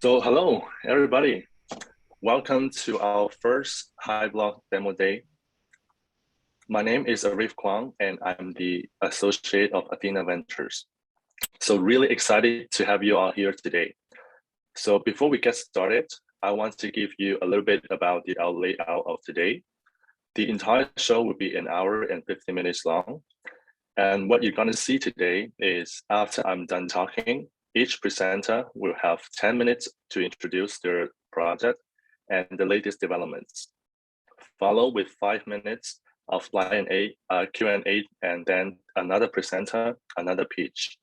Hello, everybody. Welcome to our first HiBlock Demo Day. My name is Arif Kwang, and I'm the associate of Athena Ventures. Really excited to have you all here today. Before we get started, I want to give you a little bit about our layout of today. The entire show will be an hour and 50 minutes long. And what you're going to see today is after I'm done talking, each presenter will have 10 minutes to introduce their project and the latest developments, followed with 5 minutes of Q&A, and then another presenter, another pitch.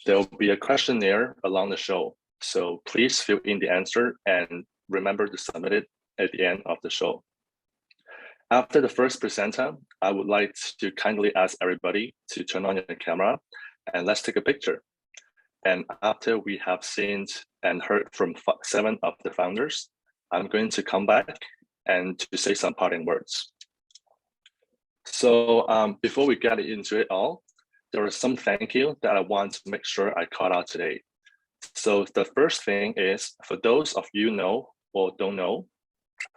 There will be a questionnaire along the show, so please fill in the answer and remember to submit it at the end of the show. After the first presenter, I would like to kindly ask everybody to turn on your camera and let's take a picture. And after we have seen and heard from 7 of the founders, I'm going to come back and to say some parting words. Before we get into it all, there are some thank you that I want to make sure I call out today. So the first thing is, for those of you know or don't know,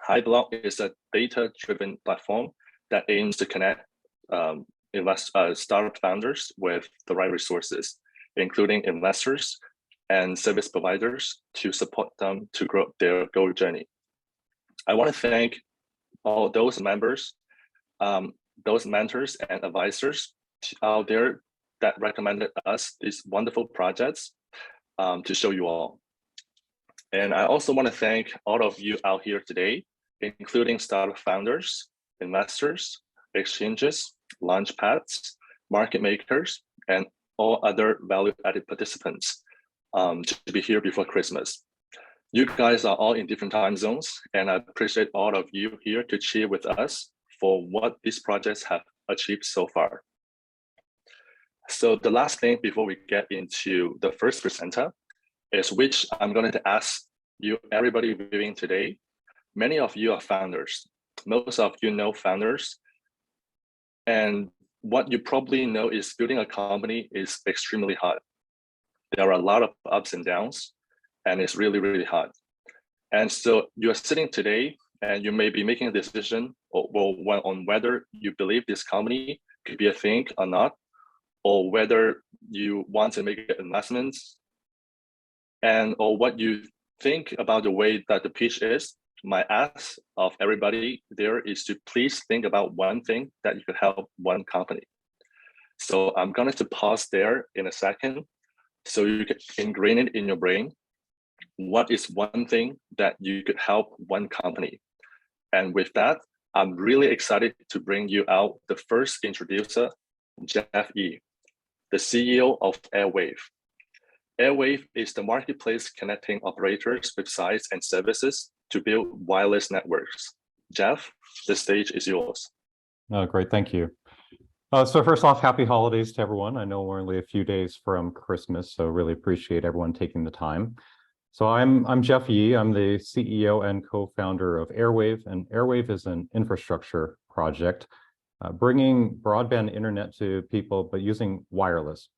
HiBlock is a data-driven platform that aims to connect startup founders with the right resources, including investors and service providers to support them to grow their goal journey. I want to thank all those members, those mentors and advisors out there that recommended us these wonderful projects to show you all. And I also want to thank all of you out here today, including startup founders, investors, exchanges, launchpads, market makers, and all other value-added participants to be here before Christmas. You guys are all in different time zones, and I appreciate all of you here to cheer with us for what these projects have achieved so far. So the last thing before we get into the first presenter is which I'm going to ask you, everybody viewing today. Many of you are founders. Most of you know founders. And what you probably know is building a company is extremely hard. There are a lot of ups and downs, and it's really, really hard. And so you're sitting today and you may be making a decision on whether you believe this company could be a thing or not, or whether you want to make investments, or what you think about the way that the pitch is. My ask of everybody there is to please think about one thing that you could help one company. So I'm going to pause there in a second so you can ingrain it in your brain. What is one thing that you could help one company? And with that, I'm really excited to bring you out the first introducer, Jeff Yi, the CEO of Airwaive. Airwaive is the marketplace connecting operators with sites and services to build wireless networks. Jeff, the stage is yours. Oh, great, thank you. So first off, happy holidays to everyone. I know we're only a few days from Christmas, so really appreciate everyone taking the time. So I'm Jeff Yi. I'm the CEO and co-founder of Airwaive, and Airwaive is an infrastructure project bringing broadband internet to people, but using wireless.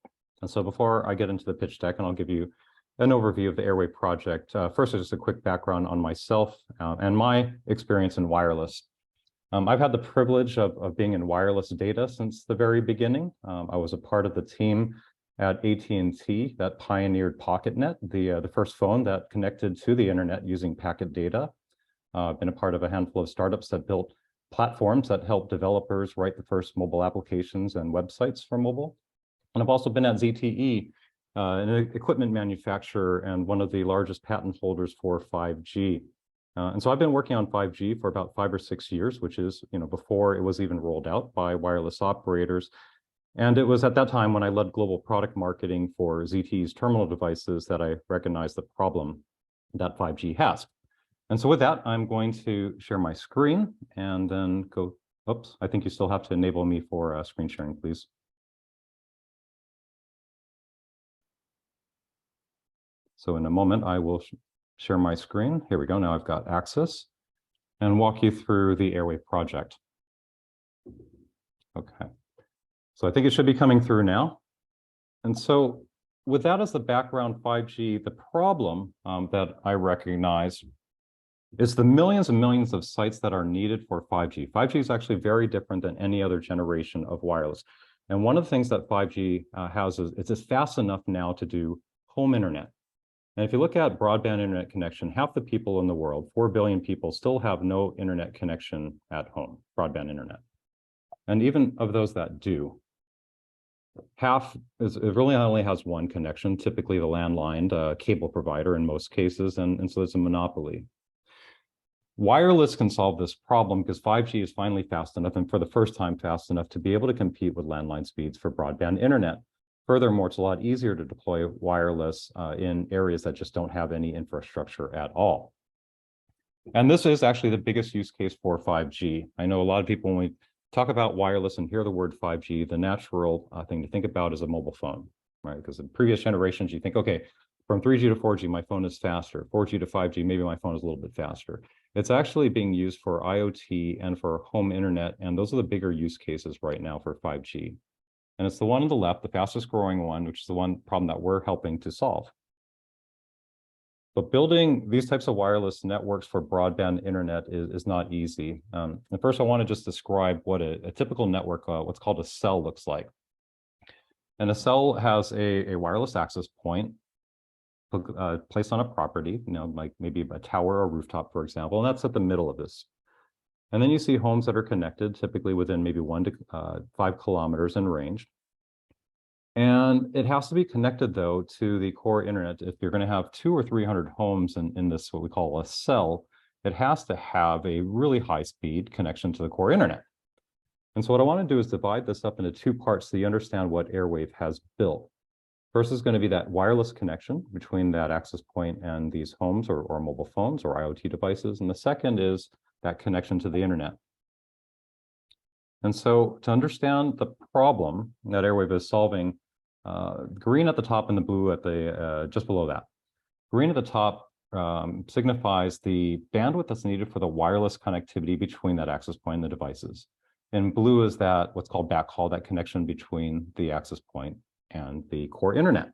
And so before I get into the pitch deck, and I'll give you an overview of the Airwaive project, first just a quick background on myself and my experience in wireless. I've had the privilege of being in wireless data since the very beginning. I was a part of the team at AT&T that pioneered PocketNet, the first phone that connected to the internet using packet data. I've been a part of a handful of startups that built platforms that help developers write the first mobile applications and websites for mobile. And I've also been at ZTE, an equipment manufacturer and one of the largest patent holders for 5G. And so I've been working on 5G for about 5 or 6 years, which is, before it was even rolled out by wireless operators. And it was at that time when I led global product marketing for ZTE's terminal devices that I recognized the problem that 5G has. And so with that, I'm going to share my screen and then go, oops, I think you still have to enable me for screen sharing, please. So in a moment, I will share my screen. Here we go. Now I've got access and walk you through the Airwaive project. Okay. So I think it should be coming through now. And so with that as the background 5G, the problem that I recognize is the millions and millions of sites that are needed for 5G. 5G is actually very different than any other generation of wireless. And one of the things that 5G has is it's fast enough now to do home internet. And if you look at broadband internet connection, half the people in the world, 4 billion people, still have no internet connection at home, broadband internet. And even of those that do, half it really only has one connection, typically the landline cable provider in most cases, and so it's a monopoly. Wireless can solve this problem because 5G is finally fast enough, and for the first time fast enough, to be able to compete with landline speeds for broadband internet. Furthermore, it's a lot easier to deploy wireless in areas that just don't have any infrastructure at all. And this is actually the biggest use case for 5G. I know a lot of people, when we talk about wireless and hear the word 5G, the natural thing to think about is a mobile phone, right? Because in previous generations, you think, okay, from 3G to 4G, my phone is faster. 4G to 5G, maybe my phone is a little bit faster. It's actually being used for IoT and for home internet, and those are the bigger use cases right now for 5G. And it's the one on the left, the fastest growing one, which is the one problem that we're helping to solve. But building these types of wireless networks for broadband internet is not easy. And first, I want to just describe what a typical network, what's called a cell, looks like. And a cell has a wireless access point placed on a property, like maybe a tower or rooftop, for example, and that's at the middle of this. And then you see homes that are connected, typically within maybe 1 to 5 kilometers in range. And it has to be connected, though, to the core internet. If you're going to have 200 or 300 homes in this, what we call a cell, it has to have a really high-speed connection to the core internet. And so what I want to do is divide this up into 2 parts so you understand what Airwaive has built. First is going to be that wireless connection between that access point and these homes or mobile phones or IoT devices. And the second is that connection to the internet. And so to understand the problem that Airwaive is solving, green at the top and the blue at the just below that. Green at the top signifies the bandwidth that's needed for the wireless connectivity between that access point and the devices. And blue is that what's called backhaul, that connection between the access point and the core internet.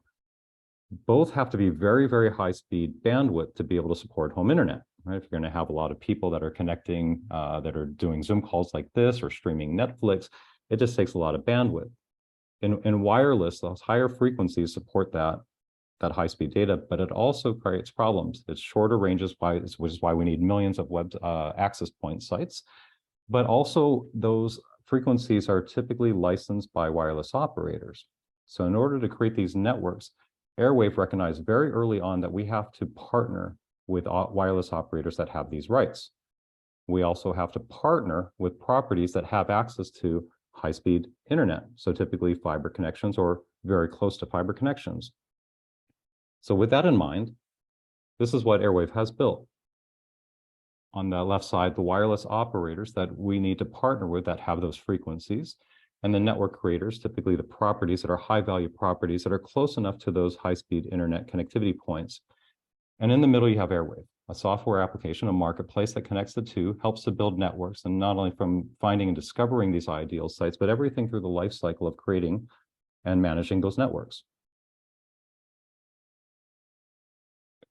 Both have to be very, very high speed bandwidth to be able to support home internet. Right? If you're going to have a lot of people that are connecting, that are doing Zoom calls like this or streaming Netflix, it just takes a lot of bandwidth. In wireless, those higher frequencies support that high-speed data, but it also creates problems. It's shorter ranges, which is why we need millions of web access point sites. But also, those frequencies are typically licensed by wireless operators. So in order to create these networks, Airwaive recognized very early on that we have to partner with wireless operators that have these rights. We also have to partner with properties that have access to high-speed internet, so typically fiber connections or very close to fiber connections. So with that in mind, this is what Airwaive has built. On the left side, the wireless operators that we need to partner with that have those frequencies, and the network creators, typically the properties that are high-value properties that are close enough to those high-speed internet connectivity points. And in the middle, you have Airwaive, a software application, a marketplace that connects the two, helps to build networks, and not only from finding and discovering these ideal sites, but everything through the life cycle of creating and managing those networks.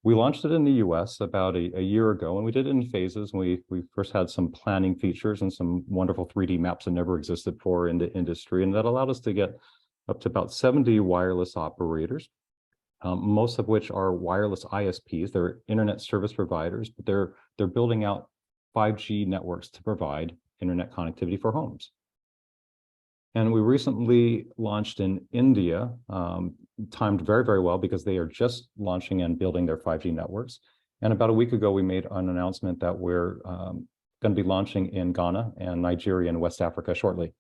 We launched it in the US about a year ago, and we did it in phases. We first had some planning features and some wonderful 3D maps that never existed for in the industry, and that allowed us to get up to about 70 wireless operators, most of which are wireless ISPs. They're internet service providers, but they're building out 5G networks to provide internet connectivity for homes. And we recently launched in India, timed very, very well because they are just launching and building their 5G networks. And about a week ago, we made an announcement that we're going to be launching in Ghana and Nigeria and West Africa shortly.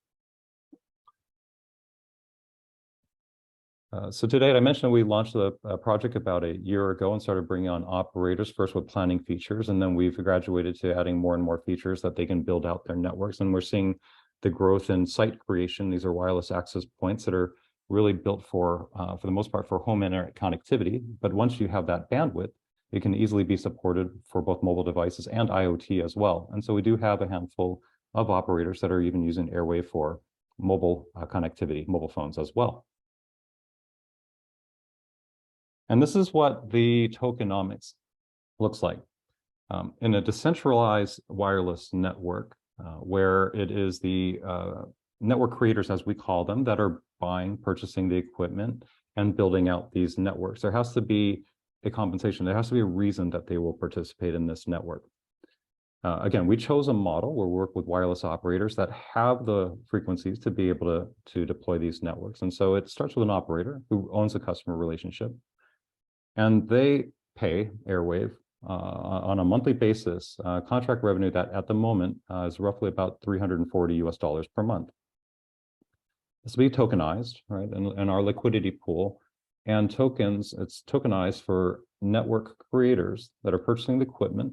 So today, I mentioned we launched the project about a year ago and started bringing on operators, first with planning features, and then we've graduated to adding more and more features that they can build out their networks. And we're seeing the growth in site creation. These are wireless access points that are really built for the most part, for home internet connectivity. But once you have that bandwidth, it can easily be supported for both mobile devices and IoT as well. And so we do have a handful of operators that are even using Airwaive for mobile connectivity, mobile phones as well. And this is what the tokenomics looks like. In a decentralized wireless network, where it is the network creators, as we call them, that are buying, purchasing the equipment and building out these networks, there has to be a compensation. There has to be a reason that they will participate in this network. Again, we chose a model where we work with wireless operators that have the frequencies to be able to deploy these networks. And so it starts with an operator who owns a customer relationship, and they pay Airwaive on a monthly basis, contract revenue that at the moment is roughly about $340 per month. This will be tokenized, right, in our liquidity pool. And tokens, it's tokenized for network creators that are purchasing the equipment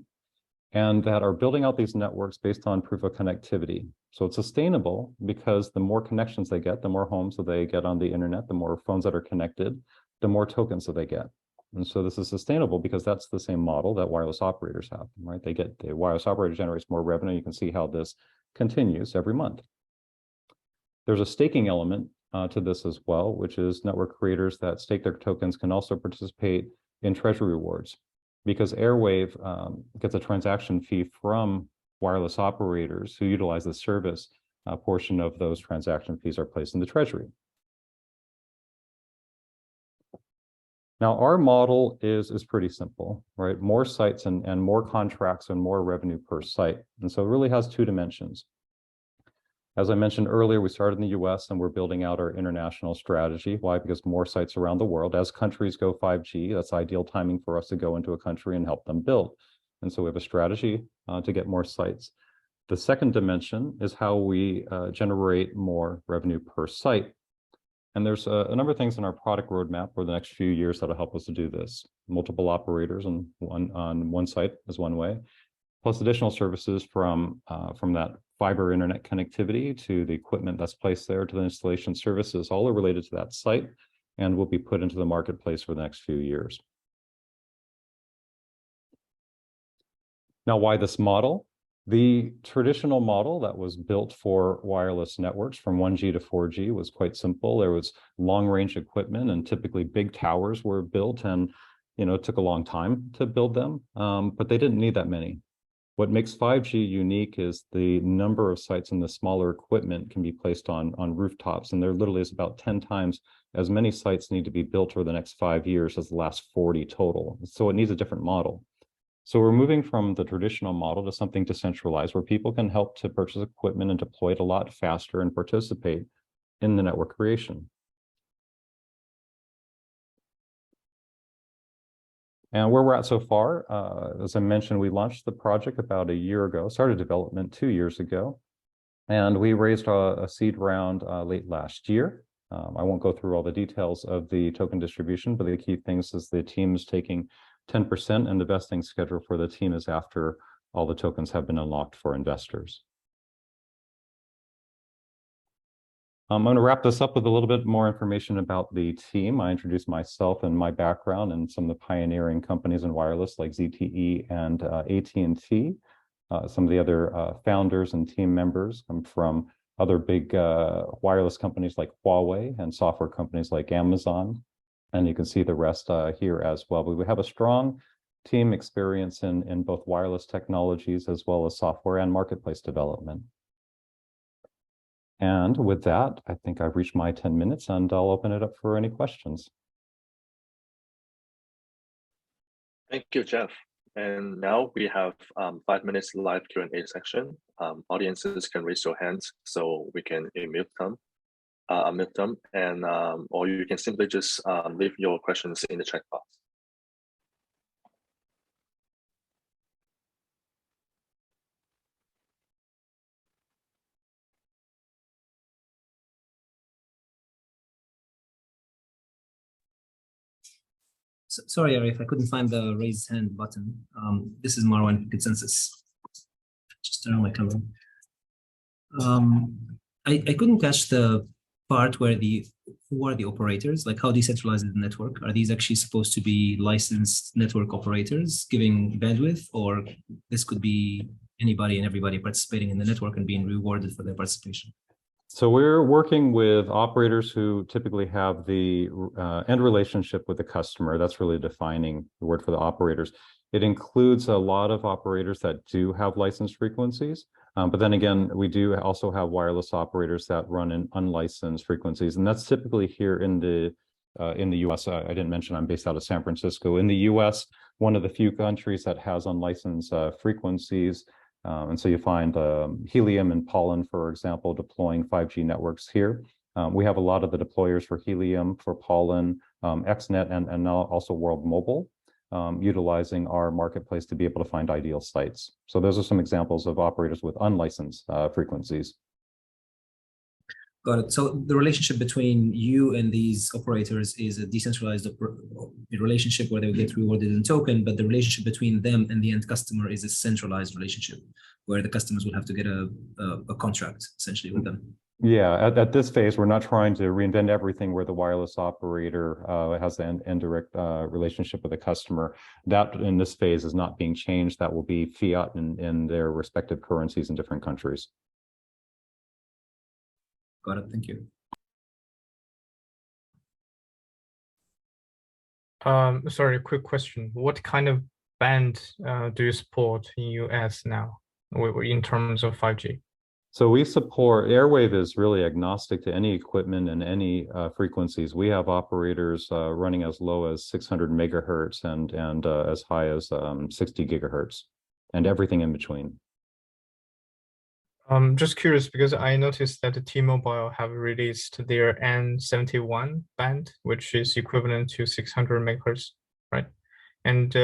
and that are building out these networks based on proof of connectivity. So it's sustainable because the more connections they get, the more homes that they get on the internet, the more phones that are connected, the more tokens that they get. And so this is sustainable because that's the same model that wireless operators have, right? The wireless operator generates more revenue. You can see how this continues every month. There's a staking element to this as well, which is network creators that stake their tokens can also participate in treasury rewards, because Airwaive gets a transaction fee from wireless operators who utilize the service. A portion of those transaction fees are placed in the treasury. Now, our model is pretty simple, right? More sites and more contracts and more revenue per site. And so it really has two dimensions. As I mentioned earlier, we started in the US and we're building out our international strategy. Why? Because more sites around the world. As countries go 5G, that's ideal timing for us to go into a country and help them build. And so we have a strategy to get more sites. The second dimension is how we generate more revenue per site. And there's a number of things in our product roadmap for the next few years that'll help us to do this. Multiple operators on one site is one way, plus additional services from that fiber internet connectivity to the equipment that's placed there to the installation services, all are related to that site and will be put into the marketplace for the next few years. Now, why this model? The traditional model that was built for wireless networks from 1G to 4G was quite simple. There was long-range equipment and typically big towers were built, and it took a long time to build them, but they didn't need that many. What makes 5G unique is the number of sites and the smaller equipment can be placed on rooftops, and there literally is about 10 times as many sites need to be built over the next 5 years as the last 40 total. So it needs a different model. So we're moving from the traditional model to something decentralized where people can help to purchase equipment and deploy it a lot faster and participate in the network creation. And where we're at so far, as I mentioned, we launched the project about a year ago, started development 2 years ago, and we raised a seed round late last year. I won't go through all the details of the token distribution, but the key things is the team is taking 10%, and the vesting schedule for the team is after all the tokens have been unlocked for investors. I'm going to wrap this up with a little bit more information about the team. I introduced myself and my background and some of the pioneering companies in wireless like ZTE and AT&T. Some of the other founders and team members come from other big wireless companies like Huawei and software companies like Amazon. And you can see the rest here as well. But we have a strong team experience in both wireless technologies as well as software and marketplace development. And with that, I think I've reached my 10 minutes and I'll open it up for any questions. Thank you, Jeff. And now we have 5 minutes live Q&A section. Audiences can raise your hands so we can unmute them. And or you can simply just leave your questions in the chat box. Sorry, Arif, I couldn't find the raise hand button. This is Marwan, Consensys. Just turn on my camera. I couldn't catch the part where who are the operators? Like, how decentralized is the network? Are these actually supposed to be licensed network operators giving bandwidth, or this could be anybody and everybody participating in the network and being rewarded for their participation? So we're working with operators who typically have the end relationship with the customer. That's really defining the word for the operators. It includes a lot of operators that do have licensed frequencies. But then again, we do also have wireless operators that run in unlicensed frequencies. And that's typically here in the US. I didn't mention I'm based out of San Francisco. In the US, one of the few countries that has unlicensed frequencies. And so you find Helium and Pollen, for example, deploying 5G networks here. We have a lot of the deployers for Helium, for Pollen, XNet, and now also World Mobile, utilizing our marketplace to be able to find ideal sites. So those are some examples of operators with unlicensed frequencies. Got it. So the relationship between you and these operators is a decentralized relationship where they will get rewarded in token, but the relationship between them and the end customer is a centralized relationship where the customers will have to get a contract essentially with them. Yeah, at this phase, we're not trying to reinvent everything where the wireless operator has an indirect relationship with the customer. That in this phase is not being changed. That will be fiat in their respective currencies in different countries. Got it. Thank you. Sorry, quick question. What kind of band do you support in US now in terms of 5G? So we support, Airwaive is really agnostic to any equipment and any frequencies. We have operators running as low as 600 megahertz and as high as 60 gigahertz and everything in between. Just curious because I noticed that the T-Mobile have released their N71 band, which is equivalent to 600 megahertz, right? And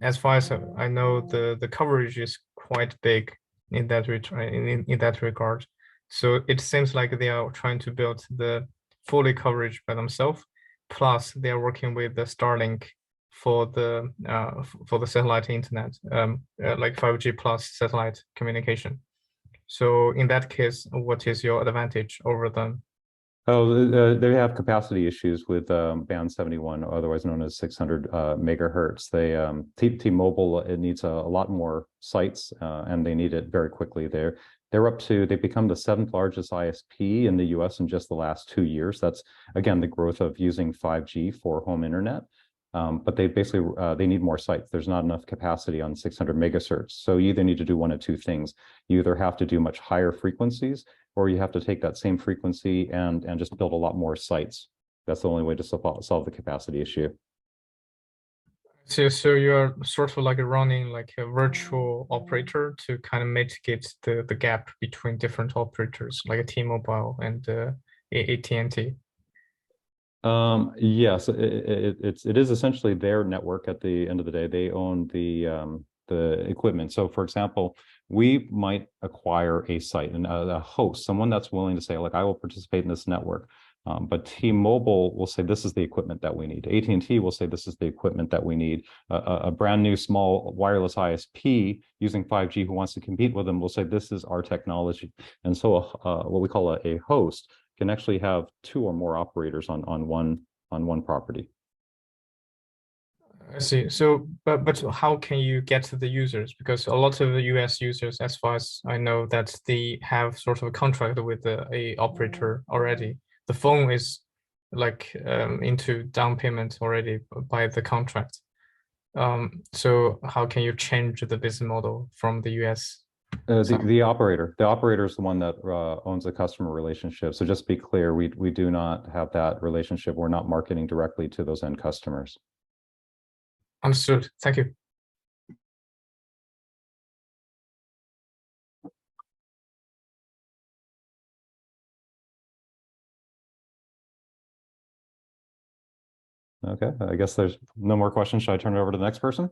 as far as I know, the coverage is quite big in that regard. So it seems like they are trying to build the fully coverage by themselves. Plus, they are working with the Starlink for the satellite internet, like 5G plus satellite communication. So in that case, what is your advantage over them? Oh, they have capacity issues with band 71, otherwise known as 600 megahertz. T-Mobile, it needs a lot more sites, and they need it very quickly. They've become the 7th largest ISP in the US in just the last 2 years. That's, again, the growth of using 5G for home internet. But they basically, they need more sites. There's not enough capacity on 600 megahertz. So you either need to do one of two things. You either have to do much higher frequencies, or you have to take that same frequency and just build a lot more sites. That's the only way to solve the capacity issue. So you're sort of like running like a virtual operator to kind of mitigate the gap between different operators, like a T-Mobile and AT&T. Yes, it is essentially their network at the end of the day. They own the equipment. So for example, we might acquire a site and a host, someone that's willing to say, like, I will participate in this network. But T-Mobile will say, this is the equipment that we need. AT&T will say, this is the equipment that we need. A brand new small wireless ISP using 5G who wants to compete with them will say, this is our technology. And so what we call a host can actually have 2 or more operators on one property. I see. So, but how can you get to the users? Because a lot of the US users, as far as I know, that they have sort of a contract with a operator already. The phone is like into down payment already by the contract. So how can you change the business model from the US? The operator is the one that owns the customer relationship. So just be clear, we do not have that relationship. We're not marketing directly to those end customers. Understood. Thank you. Okay, I guess there's no more questions. Should I turn it over to the next person?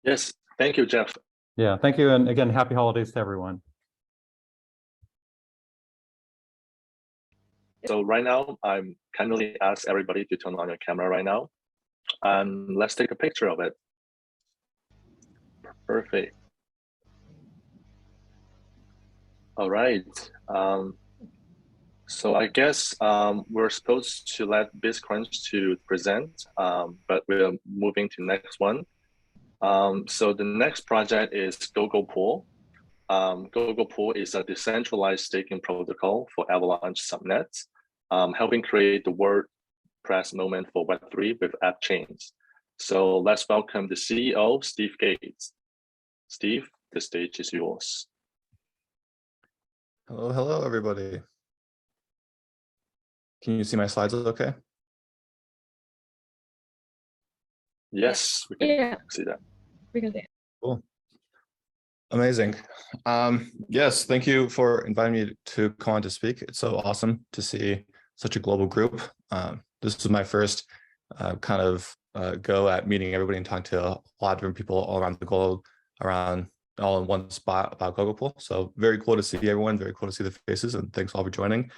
Yes, thank you, Jeff. Yeah, thank you. And again, happy holidays to everyone. So right now, I'm kindly ask everybody to turn on your camera right now. And let's take a picture of it. Perfect. All right. So I guess we're supposed to let bitsCrunch to present, but we're moving to next one. So the next project is GoGoPool. GoGoPool is a decentralized staking protocol for Avalanche subnets, helping create the WordPress moment for Web3 with app chains. So let's welcome the CEO, Steve Gates. Steve, the stage is yours. Hello, everybody. Can you see my slides okay? Yes, we can see that. We can see it. Cool. Amazing. Yes, thank you for inviting me to come on to speak. It's so awesome to see such a global group. This is my first kind of go at meeting everybody and talking to a lot of different people all around the globe, all in one spot about GoGoPool. So very cool to see everyone, very cool to see the faces, and thanks all for joining.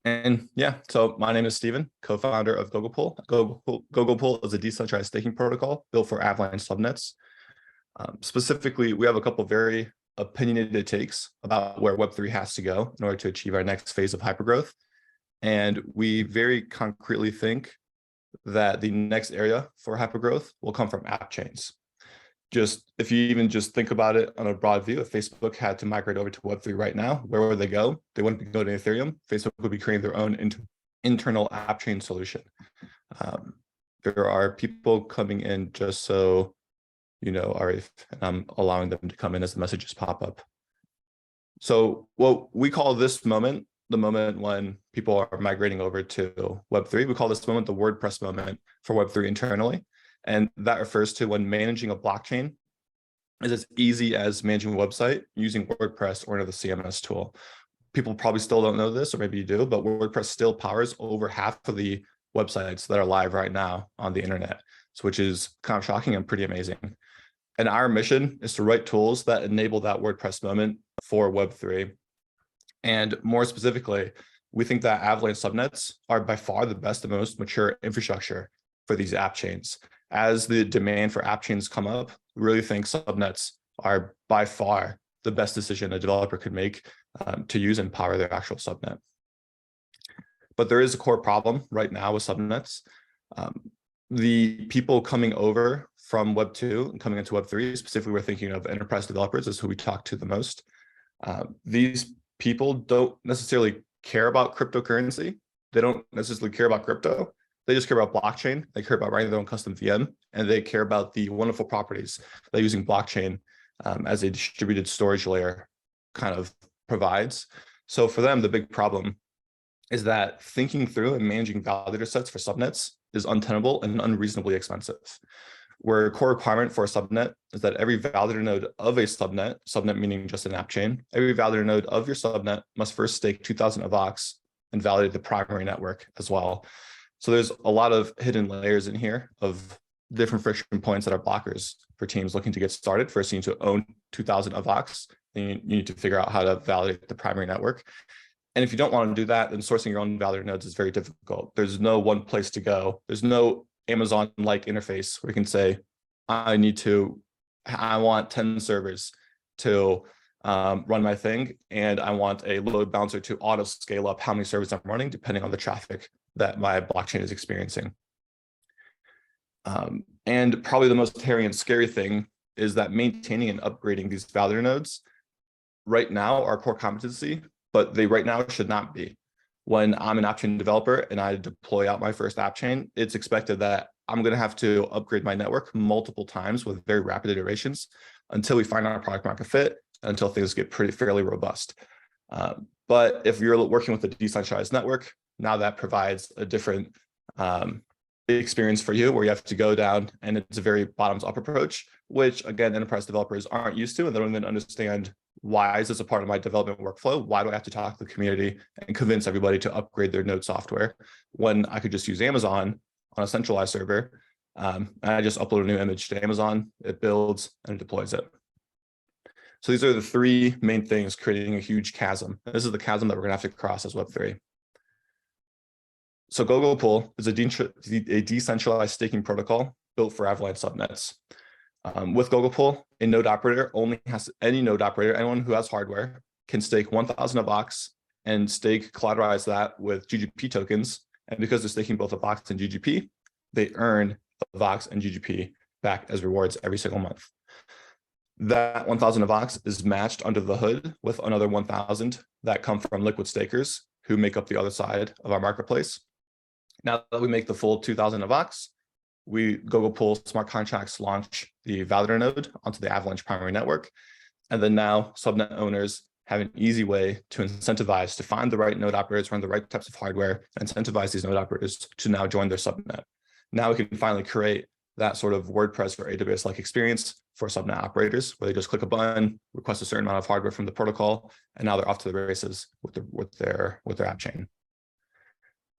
And yeah, so my name is Steven, co-founder of GoGoPool. GoGoPool is a decentralized staking protocol built for Avalanche subnets. Specifically, we have a couple of very opinionated takes about where Web3 has to go in order to achieve our next phase of hypergrowth. And we very concretely think that the next area for hypergrowth will come from app chains. If you even just think about it on a broad view, if Facebook had to migrate over to Web3 right now, where would they go? They wouldn't be going to Ethereum. Facebook would be creating their own internal app chain solution. There are people coming in just so you know, Arif, and I'm allowing them to come in as the messages pop up. So what we call this moment, the moment when people are migrating over to Web3, we call this moment the WordPress moment for Web3 internally. And that refers to when managing a blockchain is as easy as managing a website using WordPress or another CMS tool. People probably still don't know this, or maybe you do, but WordPress still powers over half of the websites that are live right now on the internet, which is kind of shocking and pretty amazing. And our mission is to write tools that enable that WordPress moment for Web3. And more specifically, we think that Avalanche subnets are by far the best and most mature infrastructure for these app chains. As the demand for app chains come up, we really think subnets are by far the best decision a developer could make to use and power their actual subnet. But there is a core problem right now with subnets. The people coming over from Web 2 and coming into Web 3, specifically we're thinking of enterprise developers is who we talk to the most. These people don't necessarily care about cryptocurrency. They don't necessarily care about crypto. They just care about blockchain. They care about writing their own custom VM, and they care about the wonderful properties that using blockchain as a distributed storage layer kind of provides. So for them, the big problem is that thinking through and managing validator sets for subnets is untenable and unreasonably expensive. Where a core requirement for a subnet is that every validator node of a subnet meaning just an app chain, every validator node of your subnet must first stake 2,000 AVAX and validate the primary network as well. So there's a lot of hidden layers in here of different friction points that are blockers for teams looking to get started. First, you need to own 2,000 AVAX, then you need to figure out how to validate the primary network. And if you don't want to do that, then sourcing your own validator nodes is very difficult. There's no one place to go. There's no Amazon-like interface where you can say, I want 10 servers to run my thing, and I want a load balancer to auto scale up how many servers I'm running depending on the traffic that my blockchain is experiencing. And probably the most hairy and scary thing is that maintaining and upgrading these validator nodes right now are core competency, but they right now should not be. When I'm an app chain developer and I deploy out my first app chain, it's expected that I'm going to have to upgrade my network multiple times with very rapid iterations until we find our product market fit, until things get fairly robust. But if you're working with a decentralized network, now that provides a different experience for you, where you have to go down, and it's a very bottoms-up approach, which again, enterprise developers aren't used to, and they don't even understand, why is this a part of my development workflow? Why do I have to talk to the community and convince everybody to upgrade their node software when I could just use Amazon on a centralized server? And I just upload a new image to Amazon, it builds and it deploys it. So these are the three main things creating a huge chasm. This is the chasm that we're going to have to cross as Web3. So GoGoPool is a decentralized staking protocol built for Avalanche subnets. With GoGoPool, a node operator anyone who has hardware can stake 1,000 AVAX and collateralize that with GGP tokens. And because they're staking both AVAX and GGP, they earn AVAX and GGP back as rewards every single month. That 1,000 AVAX is matched under the hood with another 1,000 that come from liquid stakers who make up the other side of our marketplace. Now that we make the full 2,000 AVAX, GoGoPool smart contracts launch the validator node onto the Avalanche primary network. And then now subnet owners have an easy way to incentivize to find the right node operators, run the right types of hardware, and incentivize these node operators to now join their subnet. Now we can finally create that sort of WordPress or AWS-like experience for subnet operators, where they just click a button, request a certain amount of hardware from the protocol, and now they're off to the races with their app chain.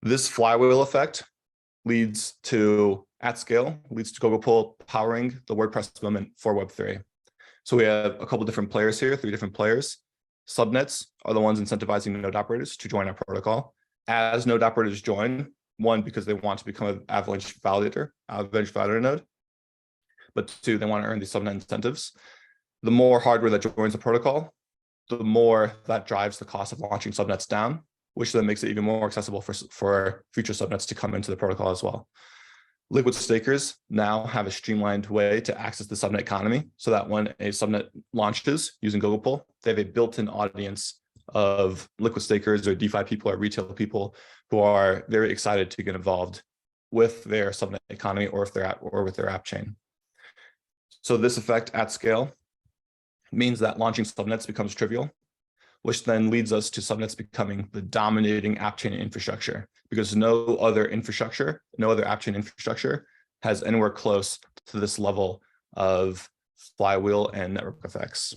This flywheel effect leads to, at scale, leads to GoGoPool powering the WordPress moment for Web3. So we have a couple different players here, 3 different players. Subnets are the ones incentivizing node operators to join our protocol. As node operators join, one, because they want to become an Avalanche validator node, but 2, they want to earn these subnet incentives. The more hardware that joins the protocol, the more that drives the cost of launching subnets down, which then makes it even more accessible for future subnets to come into the protocol as well. Liquid stakers now have a streamlined way to access the subnet economy, so that when a subnet launches using GoGoPool, they have a built-in audience of liquid stakers or DeFi people or retail people who are very excited to get involved with their subnet economy or with their app chain. So this effect at scale means that launching subnets becomes trivial, which then leads us to subnets becoming the dominating app chain infrastructure, because no other app chain infrastructure has anywhere close to this level of flywheel and network effects.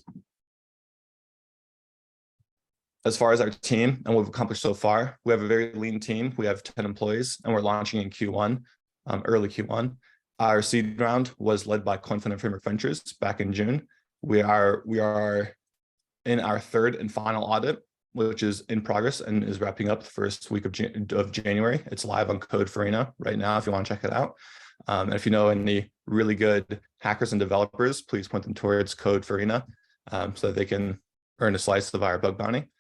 As far as our team and what we've accomplished so far, we have a very lean team. We have 10 employees, and we're launching in Q1, early Q1. Our seed round was led by CoinFund and Framework Ventures back in June. We are in our 3rd and final audit, which is in progress and is wrapping up the first week of January. It's live on Code Farina right now if you want to check it out. And if you know any really good hackers and developers, please point them towards Code Farina so that they can earn a slice of our bug bounty.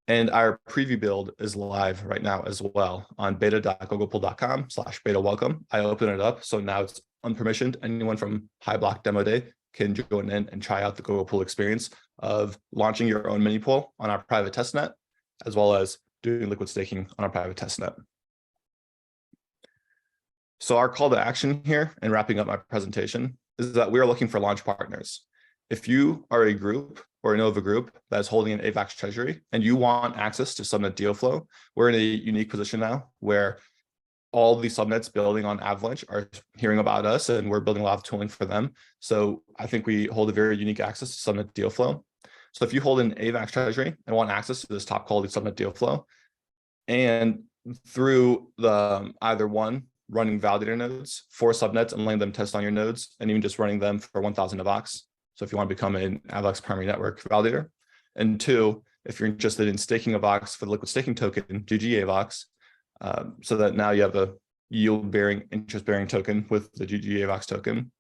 And our preview build is live right now as well on beta.gogopool.com/beta welcome. I open it up, so now it's unpermissioned. Anyone from HiBlock Demo Day can join in and try out the GoGoPool experience of launching your own mini pool on our private testnet, as well as doing liquid staking on our private testnet. So our call to action here, and wrapping up my presentation, is that we are looking for launch partners. If you are a group or know of a group that's holding an AVAX treasury and you want access to subnet deal flow, we're in a unique position now where all these subnets building on Avalanche are hearing about us, and we're building a lot of tooling for them. So I think we hold a very unique access to subnet deal flow. So if you hold an AVAX treasury and want access to this top quality subnet deal flow, and through the either one, running validator nodes for subnets and letting them test on your nodes, and even just running them for 1,000 AVAX. So if you want to become an AVAX primary network validator. And 2, if you're interested in staking AVAX for the liquid staking token, GGV AVAX, so that now you have a yield-bearing, interest-bearing token with the GGV AVAX token,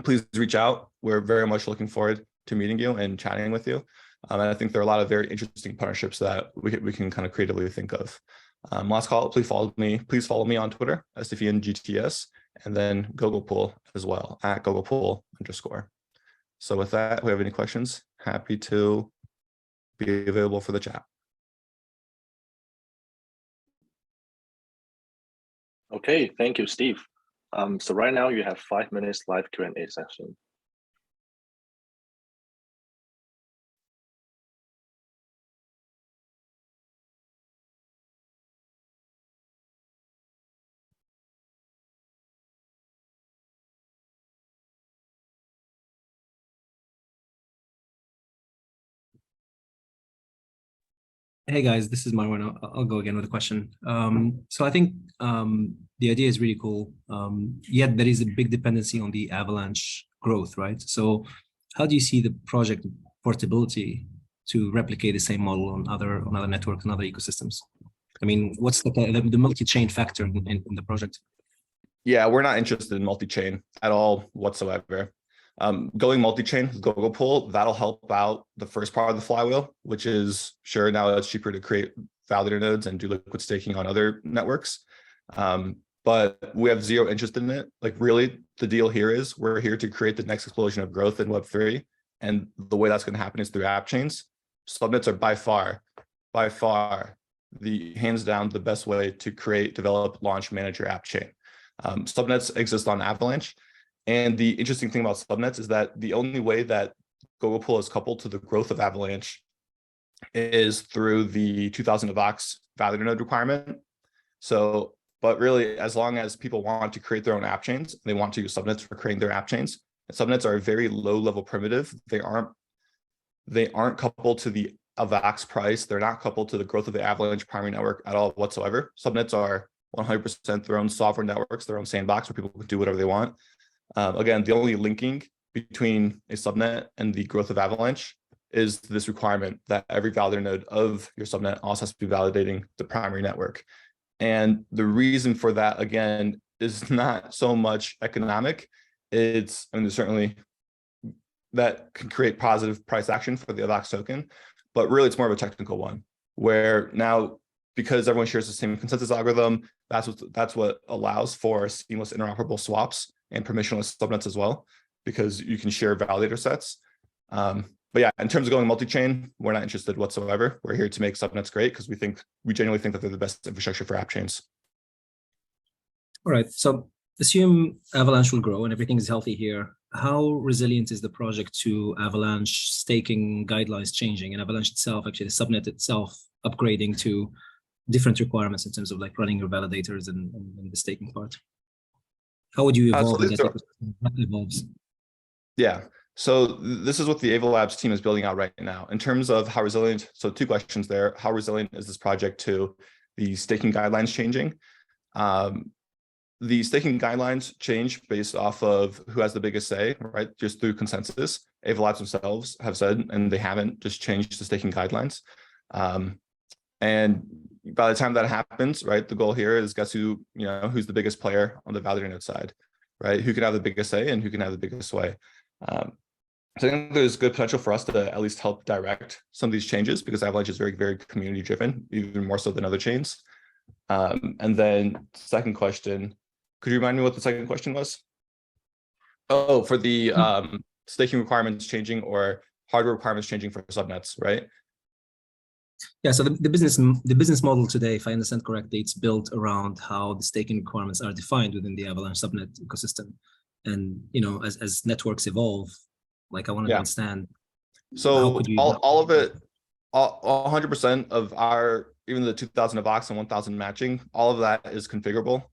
please reach out. We're very much looking forward to meeting you and chatting with you. And I think there are a lot of very interesting partnerships that we can kind of creatively think of. Last call, please follow me on Twitter, STVNGTS, and then GoGoPool as well, at GoGoPool_. So with that, if we have any questions, happy to be available for the chat. Okay, thank you, Steve. So right now you have 5 minutes live Q&A session. Hey guys, this is Marwan. I'll go again with a question. So I think the idea is really cool. Yet there is a big dependency on the Avalanche growth, right? So how do you see the project portability to replicate the same model on other networks and other ecosystems? I mean, what's the multi-chain factor in the project? Yeah, we're not interested in multi-chain at all whatsoever. Going multi-chain with GoGoPool, that'll help out the first part of the flywheel, which is sure now it's cheaper to create validator nodes and do liquid staking on other networks. But we have zero interest in it. Like really, the deal here is we're here to create the next explosion of growth in Web3. And the way that's going to happen is through app chains. Subnets are by far, the hands down the best way to create, develop, launch, manage your app chain. Subnets exist on Avalanche. And the interesting thing about subnets is that the only way that GoGoPool is coupled to the growth of Avalanche is through the 2000 AVAX validator node requirement. So, but really, as long as people want to create their own app chains, they want to use subnets for creating their app chains. And subnets are a very low level primitive. They aren't coupled to the AVAX price. They're not coupled to the growth of the Avalanche primary network at all whatsoever. Subnets are 100% their own sovereign networks, their own sandbox where people can do whatever they want. Again, the only linking between a subnet and the growth of Avalanche is this requirement that every validator node of your subnet also has to be validating the primary network. And the reason for that, again, is not so much economic. It's, I mean, there's certainly that can create positive price action for the AVAX token, but really it's more of a technical one, where now, because everyone shares the same consensus algorithm, that's what allows for seamless interoperable swaps and permissionless subnets as well, because you can share validator sets. But yeah, in terms of going multi-chain, we're not interested whatsoever. We're here to make subnets great because we genuinely think that they're the best infrastructure for app chains. All right. So assume Avalanche will grow and everything is healthy here. How resilient is the project to Avalanche staking guidelines changing and Avalanche itself, actually the subnet itself, upgrading to different requirements in terms of like running your validators and the staking part? How would you evolve in that ecosystem? What evolves? Yeah. So this is what the AVA Labs team is building out right now. In terms of how resilient, so two questions there. How resilient is this project to the staking guidelines changing? The staking guidelines change based off of who has the biggest say, right? Just through consensus. AVA Labs themselves have said, and they haven't just changed the staking guidelines. And by the time that happens, right, the goal here is guess who, who's the biggest player on the validator node side, right? Who can have the biggest say and who can have the biggest sway. So I think there's good potential for us to at least help direct some of these changes because Avalanche is very, very community driven, even more so than other chains. And then second question, could you remind me what the second question was? Oh, for the staking requirements changing or hardware requirements changing for subnets, right? Yeah, so the business model today, if I understand correctly, it's built around how the staking requirements are defined within the Avalanche subnet ecosystem. And as networks evolve, like I want to understand. So all of it, 100% of our, even the 2000 AVAX and 1000 matching, all of that is configurable.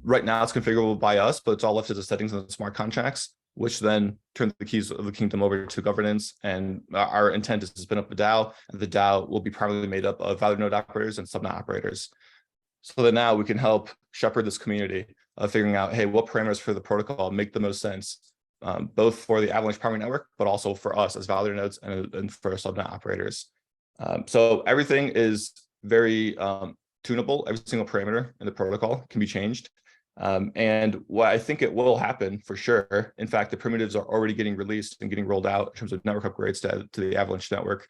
Right now it's configurable by us, but it's all left to the settings and the smart contracts, which then turn the keys of the kingdom over to governance. And our intent is to spin up a DAO, and the DAO will be primarily made up of validator node operators and subnet operators. So that now we can help shepherd this community of figuring out, hey, what parameters for the protocol make the most sense, both for the Avalanche primary network, but also for us as validator nodes and for subnet operators. So everything is very tunable. Every single parameter in the protocol can be changed. And what I think it will happen for sure, in fact, the primitives are already getting released and getting rolled out in terms of network upgrades to the Avalanche network.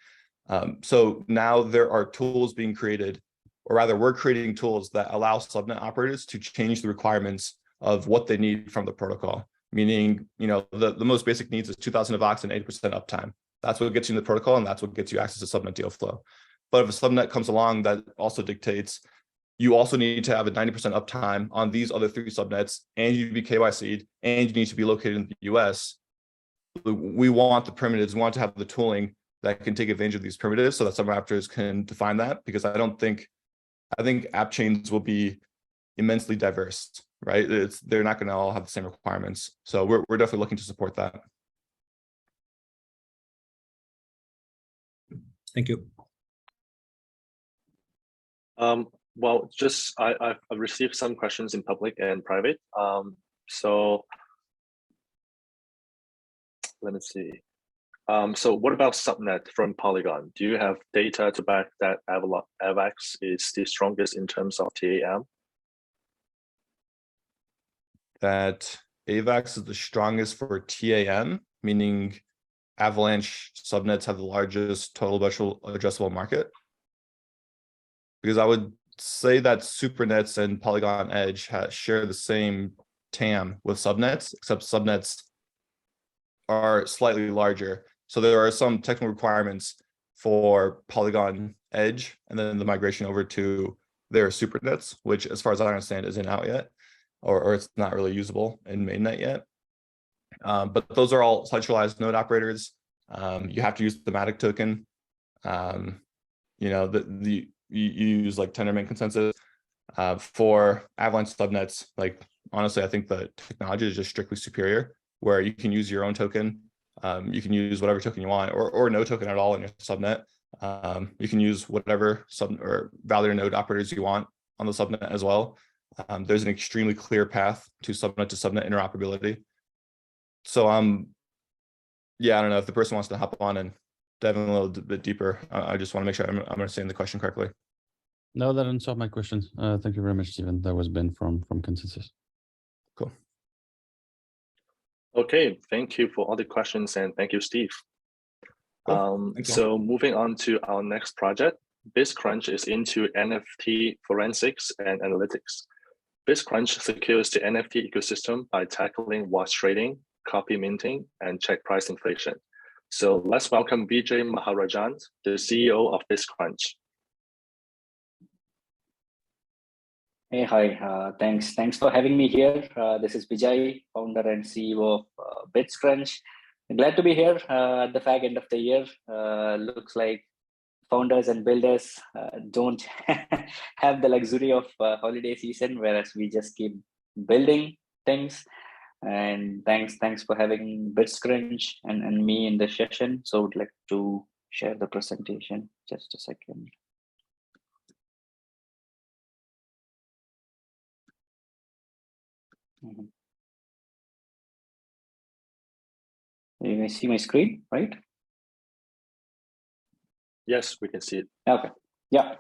So now there are tools being created, or rather we're creating tools that allow subnet operators to change the requirements of what they need from the protocol. Meaning, the most basic needs is 2000 AVAX and 80% uptime. That's what gets you in the protocol, and that's what gets you access to subnet deal flow. But if a subnet comes along that also dictates you also need to have a 90% uptime on these other 3 subnets, and you need to be KYC'd, and you need to be located in the US, we want the primitives, we want to have the tooling that can take advantage of these primitives so that subnet operators can define that, because I think app chains will be immensely diverse, right? They're not going to all have the same requirements. So we're definitely looking to support that. Thank you. Well, just I've received some questions in public and private. So let me see. So what about subnet from Polygon? Do you have data to back that AVAX is the strongest in terms of TAM? That AVAX is the strongest for TAM, meaning Avalanche subnets have the largest total addressable market? Because I would say that Supernets and Polygon Edge share the same TAM with subnets, except subnets are slightly larger. So there are some technical requirements for Polygon Edge, and then the migration over to their supernets, which, as far as I understand, isn't out yet, or it's not really usable in mainnet yet. But those are all centralized node operators. You have to use the Matic token. You know, you use like Tendermint consensus. For Avalanche subnets, like honestly, I think the technology is just strictly superior, where you can use your own token. You can use whatever token you want, or no token at all in your subnet. You can use whatever validator node operators you want on the subnet as well. There's an extremely clear path to subnet interoperability. So yeah, I don't know if the person wants to hop on and dive in a little bit deeper. I just want to make sure I'm understanding the question correctly. No, that answered my questions. Thank you very much, Stephen. That was Ben from Consensys. Cool. Okay, thank you for all the questions, and thank you, Steve. Cool. So moving on to our next project, bitsCrunch is into NFT forensics and analytics. bitsCrunch secures the NFT ecosystem by tackling wash trading, copy minting, and check price inflation. So let's welcome Vijay Maharajan, the CEO of bitsCrunch. Hey, hi, thanks for having me here. This is Vijay, founder and CEO of bitsCrunch. Glad to be here at the fag end of the year. Looks like founders and builders don't have the luxury of holiday season, whereas we just keep building things. And thanks for having bitsCrunch and me in the session. So I would like to share the presentation. Just a second. You can see my screen, right? Yes, we can see it. Okay, yeah.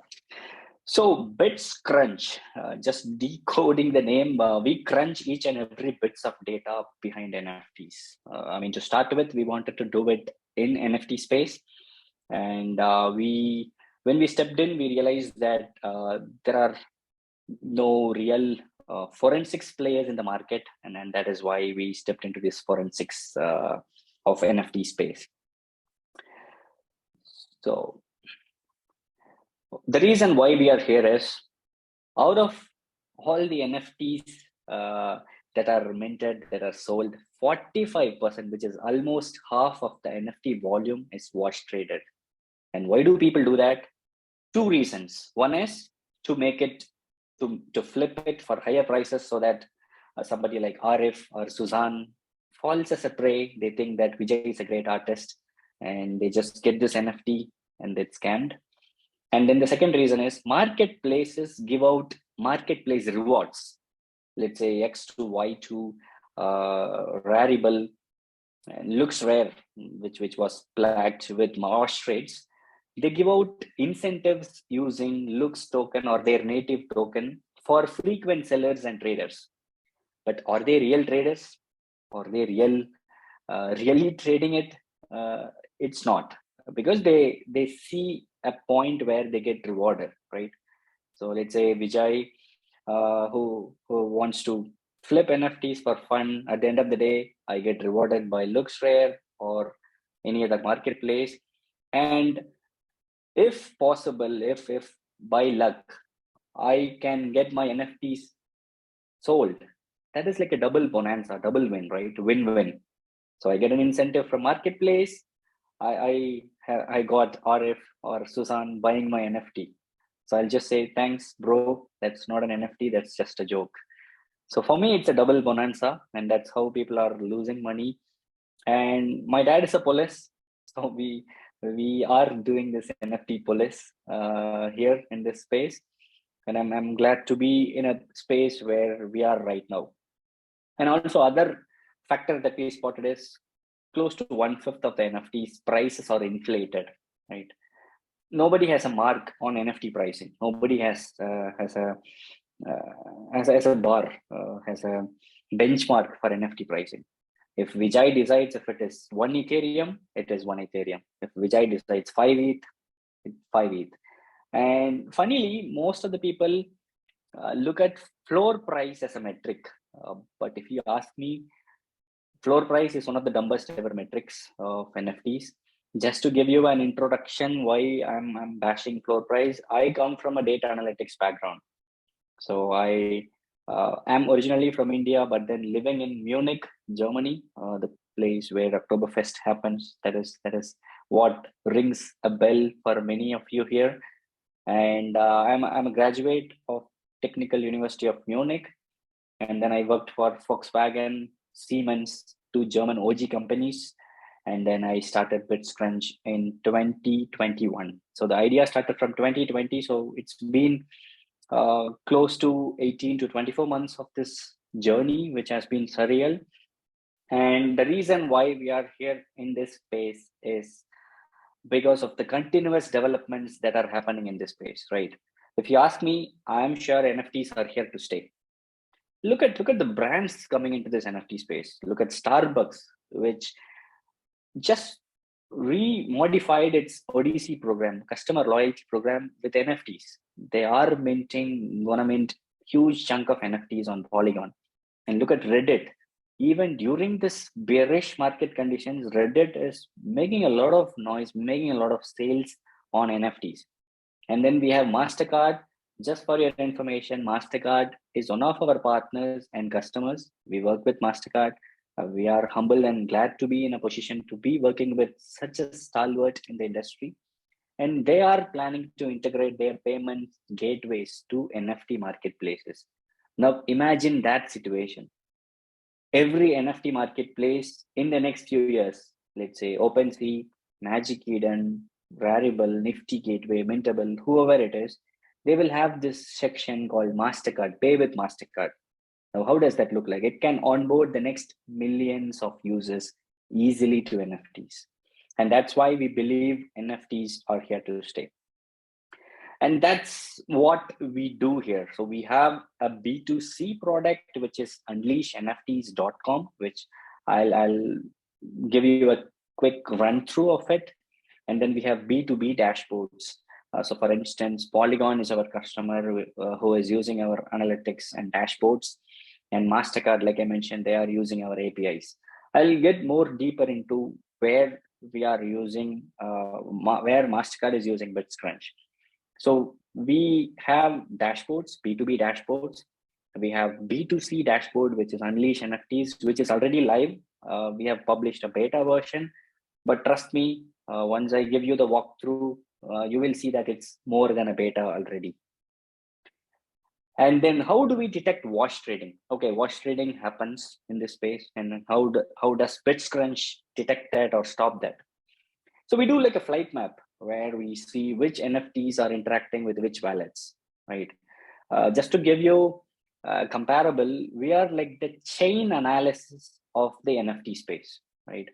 So bitsCrunch, just decoding the name, we crunch each and every bits of data behind NFTs. I mean, to start with, we wanted to do it in NFT space. And when we stepped in, we realized that there are no real forensics players in the market. And that is why we stepped into this forensics of NFT space. So the reason why we are here is, out of all the NFTs that are minted, that are sold, 45%, which is almost half of the NFT volume, is wash traded. And why do people do that? Two reasons. One is to make it, to flip it for higher prices, so that somebody like Arif or Suzanne falls as a prey. They think that Vijay is a great artist and they just get this NFT and it's scammed. And then the second reason is marketplaces give out marketplace rewards. Let's say X2, Y2, Rarible, and Looks Rare, which was plagued with wash trades. They give out incentives using Looks token or their native token for frequent sellers and traders. But are they real traders? Are they really trading it? It's not, because they see a point where they get rewarded, right? So let's say Vijay, who wants to flip NFTs for fun. At the end of the day, I get rewarded by Looks Rare or any other marketplace. And if possible, if by luck, I can get my NFTs sold, that is like a double bonanza, double win, right? Win-win. So I get an incentive from marketplace. I got Arif or Susan buying my NFT. So I'll just say, thanks, bro. That's not an NFT. That's just a joke. So for me, it's a double bonanza, and that's how people are losing money. And my dad is a police, so we are doing this NFT police here in this space, and I'm glad to be in a space where we are right now. And also, other factor that we spotted is close to 1/5 of the NFTs prices are inflated, right? Nobody has a mark on NFT pricing. Nobody has a bar, has a benchmark for NFT pricing. If Vijay decides if it is 1 Ethereum, it is 1 Ethereum. If Vijay decides 5 ETH, it's 5 ETH. And funnily, most of the people look at floor price as a metric. But if you ask me, floor price is one of the dumbest ever metrics of NFTs. Just to give you an introduction why I'm bashing floor price, I come from a data analytics background. So I am originally from India, but then living in Munich, Germany, the place where Oktoberfest happens. That is what rings a bell for many of you here. And I'm a graduate of Technical University of Munich. And then I worked for Volkswagen, Siemens, 2 German OG companies. And then I started bitsCrunch in 2021. So the idea started from 2020. So it's been close to 18 to 24 months of this journey, which has been surreal. And the reason why we are here in this space is because of the continuous developments that are happening in this space, right? If you ask me, I'm sure NFTs are here to stay. Look at the brands coming into this NFT space. Look at Starbucks, which just remodified its Odyssey program, customer loyalty program, with NFTs. They are gonna mint huge chunk of NFTs on Polygon. And look at Reddit. Even during this bearish market conditions, Reddit is making a lot of noise, making a lot of sales on NFTs. And then we have MasterCard. Just for your information, MasterCard is one of our partners and customers. We work with MasterCard. We are humble and glad to be in a position to be working with such a stalwart in the industry. And they are planning to integrate their payment gateways to NFT marketplaces. Now, imagine that situation. Every NFT marketplace in the next few years, let's say OpenSea, Magic Eden, Rarible, Nifty Gateway, Mintable, whoever it is, they will have this section called MasterCard, Pay with MasterCard. Now, how does that look like? It can onboard the next millions of users easily to NFTs. And that's why we believe NFTs are here to stay. And that's what we do here. So we have a B2C product, which is unleashnfts.com, which I'll give you a quick run through of it. And then we have B2B dashboards. So for instance, Polygon is our customer who is using our analytics and dashboards. And MasterCard, like I mentioned, they are using our APIs. I'll get more deeper into where we are using, where MasterCard is using bitsCrunch. So we have dashboards, B2B dashboards. We have B2C dashboard, which is Unleash NFTs, which is already live. We have published a beta version, but trust me, once I give you the walkthrough, you will see that it's more than a beta already. And then how do we detect wash trading? Okay, wash trading happens in this space, and how does bitsCrunch detect that or stop that? So we do like a flight map where we see which NFTs are interacting with which wallets, right? Just to give you comparable, we are like the chain analysis of the NFT space, right?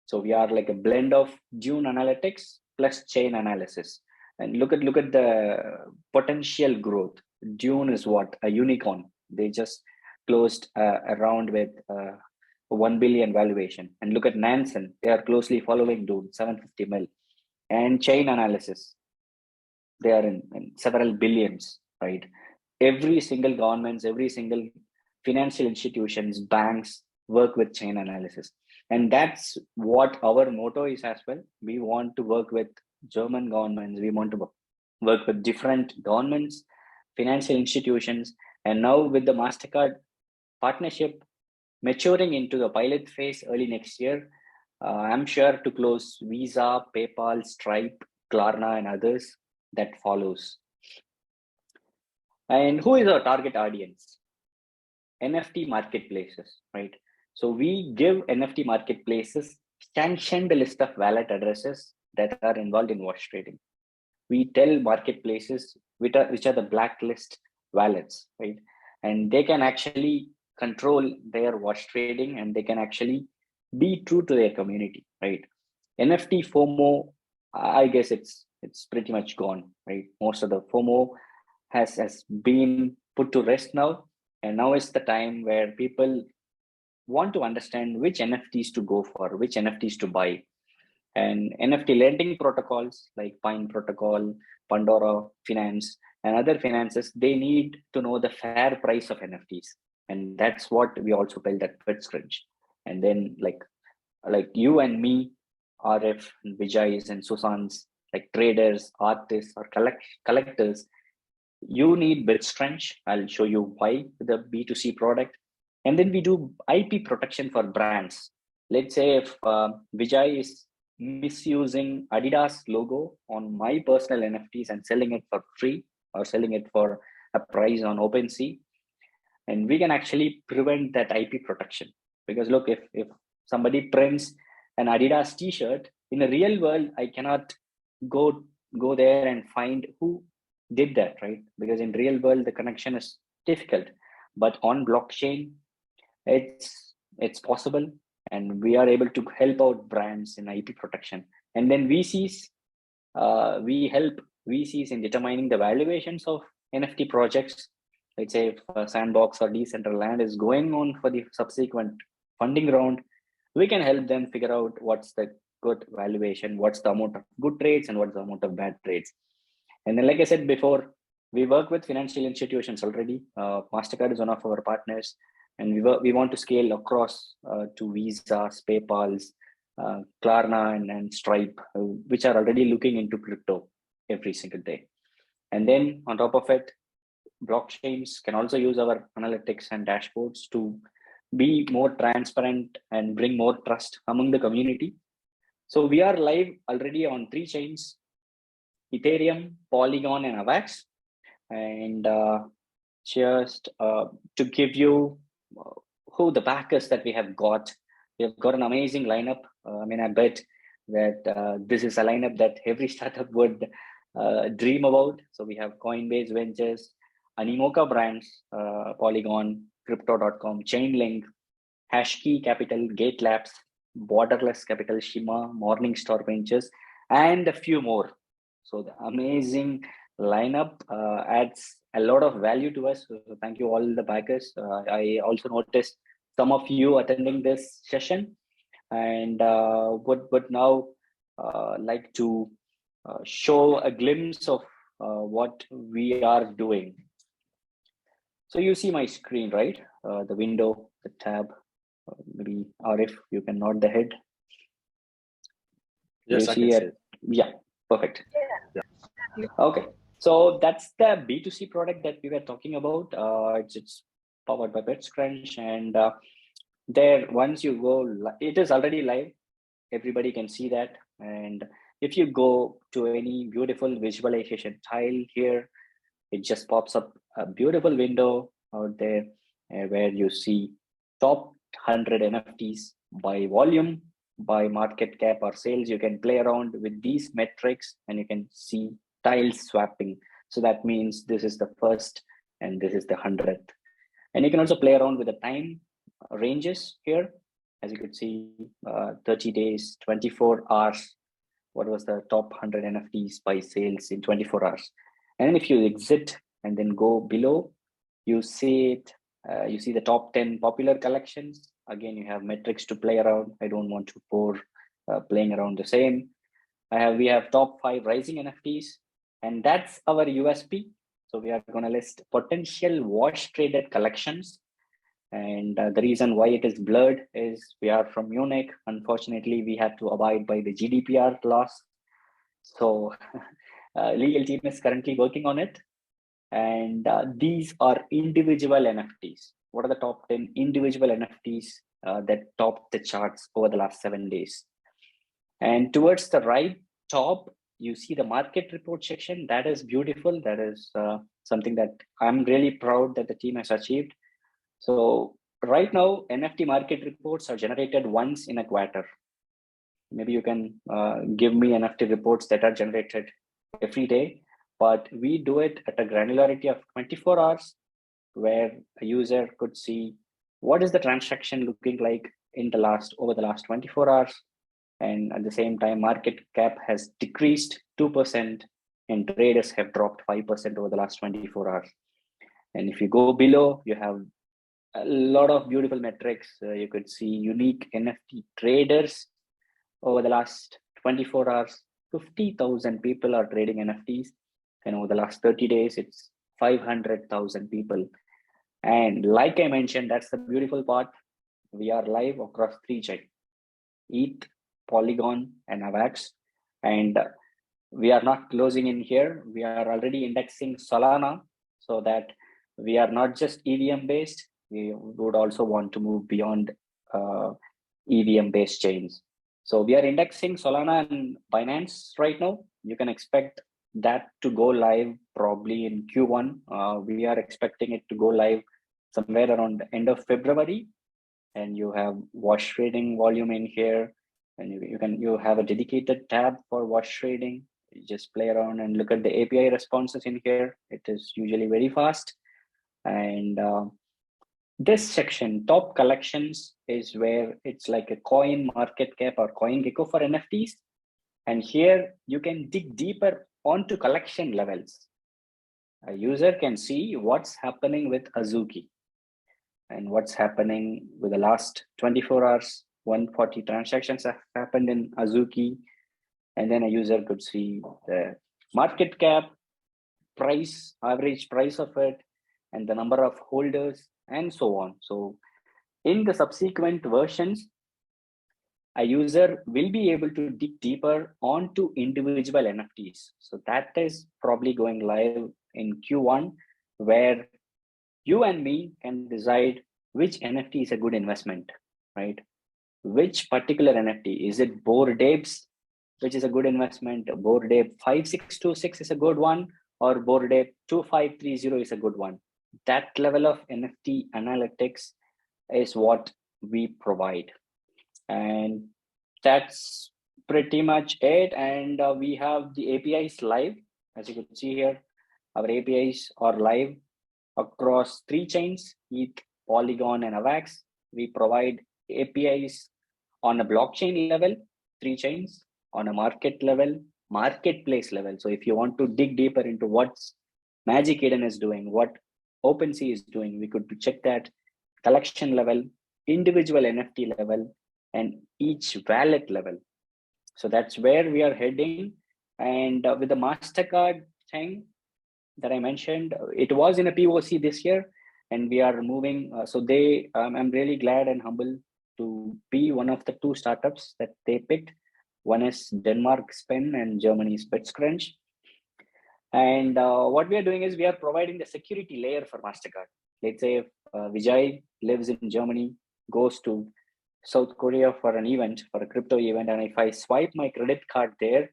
So we are like a blend of Dune analytics plus chain analysis. And look at the potential growth. Dune is what? A unicorn. They just closed a round with 1 billion valuation. And look at Nansen. They are closely following Dune, 750 mil. And chain analysis, they are in several billions, right? Every single governments, every single financial institutions, banks work with chain analysis. And that's what our motto is as well. We want to work with German governments. We want to work with different governments, financial institutions. And now with the MasterCard partnership maturing into the pilot phase early next year, I'm sure to close Visa, PayPal, Stripe, Klarna, and others that follows. And who is our target audience? NFT marketplaces, right? So we give NFT marketplaces sanctioned list of wallet addresses that are involved in wash trading. We tell marketplaces which are the blacklist wallets, right? And they can actually control their wash trading, and they can actually be true to their community, right? NFT FOMO, I guess it's pretty much gone, right? Most of the FOMO has been put to rest now, and now is the time where people want to understand which NFTs to go for, which NFTs to buy. And NFT lending protocols like Pine Protocol, Pandora Finance, and other finances, they need to know the fair price of NFTs. And that's what we also built at bitsCrunch. And then like you and me, RF, and Vijay's and Susan's, like traders, artists, or collectors, you need bitsCrunch. I'll show you why the B2C product. And then we do IP protection for brands. Let's say if Vijay is misusing Adidas logo on my personal NFTs and selling it for free or selling it for a price on OpenSea, and we can actually prevent that IP protection. Because look, if somebody prints an Adidas t-shirt, in the real world, I cannot go there and find who did that, right? Because in real world, the connection is difficult. But on blockchain, it's possible, and we are able to help out brands in IP protection. And then VCs, we help VCs in determining the valuations of NFT projects. Let's say if Sandbox or Decentraland is going on for the subsequent funding round, we can help them figure out what's the good valuation, what's the amount of good trades, and what's the amount of bad trades. And then, like I said before, we work with financial institutions already. MasterCard is one of our partners, and we want to scale across to Visa's, PayPal's, Klarna, and Stripe, which are already looking into crypto every single day. And then on top of it, blockchains can also use our analytics and dashboards to be more transparent and bring more trust among the community. So we are live already on 3 chains: Ethereum, Polygon, and AVAX. And just to give you who the backers that we have got an amazing lineup. I mean, I bet that this is a lineup that every startup would dream about. So we have Coinbase Ventures, Animoca Brands, Polygon, Crypto.com, Chainlink, Hashkey Capital, Gate Labs, Borderless Capital, Shima, Morningstar Ventures, and a few more. So the amazing lineup adds a lot of value to us. So thank you all the backers. I also noticed some of you attending this session, and would now like to show a glimpse of what we are doing. So you see my screen, right? The window, the tab. Maybe Arif, you can nod the head. Yes, I can see it. Yeah, perfect. Yeah. Okay, so that's the B2C product that we were talking about. It's powered by bitsCrunch, and there, once you go, it is already live. Everybody can see that. And if you go to any beautiful visualization tile here, it just pops up a beautiful window out there where you see top 100 NFTs by volume, by market cap or sales. You can play around with these metrics and you can see tiles swapping. So that means this is the first and this is the 100th. And you can also play around with the time ranges here. As you could see, 30 days, 24 hours. What was the top 100 NFTs by sales in 24 hours? And if you exit and then go below, you see it. You see the top 10 popular collections. Again, you have metrics to play around. I don't want to bore playing around the same. We have top 5 rising NFTs, and that's our USP. So we are going to list potential wash traded collections. And the reason why it is blurred is we are from Munich. Unfortunately, we have to abide by the GDPR laws. So legal team is currently working on it. And these are individual NFTs. What are the top 10 individual NFTs that topped the charts over the last 7 days? And towards the right top, you see the market report section. That is beautiful. That is something that I'm really proud that the team has achieved. So right now, NFT market reports are generated once in a quarter. Maybe you can give me NFT reports that are generated every day, but we do it at a granularity of 24 hours, where a user could see what is the transaction looking like in over the last 24 hours. And at the same time, market cap has decreased 2% and traders have dropped 5% over the last 24 hours. And if you go below, you have a lot of beautiful metrics. You could see unique NFT traders over the last 24 hours. 50,000 people are trading NFTs. And over the last 30 days, it's 500,000 people. And like I mentioned, that's the beautiful part. we are live across 3 chains: ETH, Polygon, and AVAX. And we are not closing in here. We are already indexing Solana so that we are not just EVM based. We would also want to move beyond EVM based chains. So we are indexing Solana and Binance right now. You can expect that to go live probably in Q1. We are expecting it to go live somewhere around the end of February. And you have wash trading volume in here, and you have a dedicated tab for wash trading. You just play around and look at the API responses in here. It is usually very fast. And this section, top collections, is where it's like a coin market cap or coin gecko for NFTs. And here you can dig deeper onto collection levels. A user can see what's happening with Azuki and what's happening with the last 24 hours. 140 transactions have happened in Azuki. And then a user could see the market cap, price, average price of it, and the number of holders, and so on. So in the subsequent versions, a user will be able to dig deeper onto individual NFTs. So that is probably going live in Q1, where you and me can decide which NFT is a good investment, right? Which particular NFT? Is it Bored Apes, which is a good investment? Bored Ape 5626 is a good one, or Bored Ape 2530 is a good one. That level of NFT analytics is what we provide. And that's pretty much it. And we have the APIs live. As you can see here, our APIs are live across 3 chains: ETH, Polygon, and AVAX. We provide APIs on a blockchain level, 3 chains, on a market level, marketplace level. So if you want to dig deeper into what Magic Eden is doing, what OpenSea is doing, we could check that collection level, individual NFT level, and each wallet level. So that's where we are heading. And with the MasterCard thing that I mentioned, it was in a POC this year, and we are moving. So I'm really glad and humble to be one of the 2 startups that they picked. One is Denmark Spin and Germany's bitsCrunch. And what we are doing is we are providing the security layer for MasterCard. Let's say if Vijay lives in Germany, goes to South Korea for an event, for a crypto event, and if I swipe my credit card there,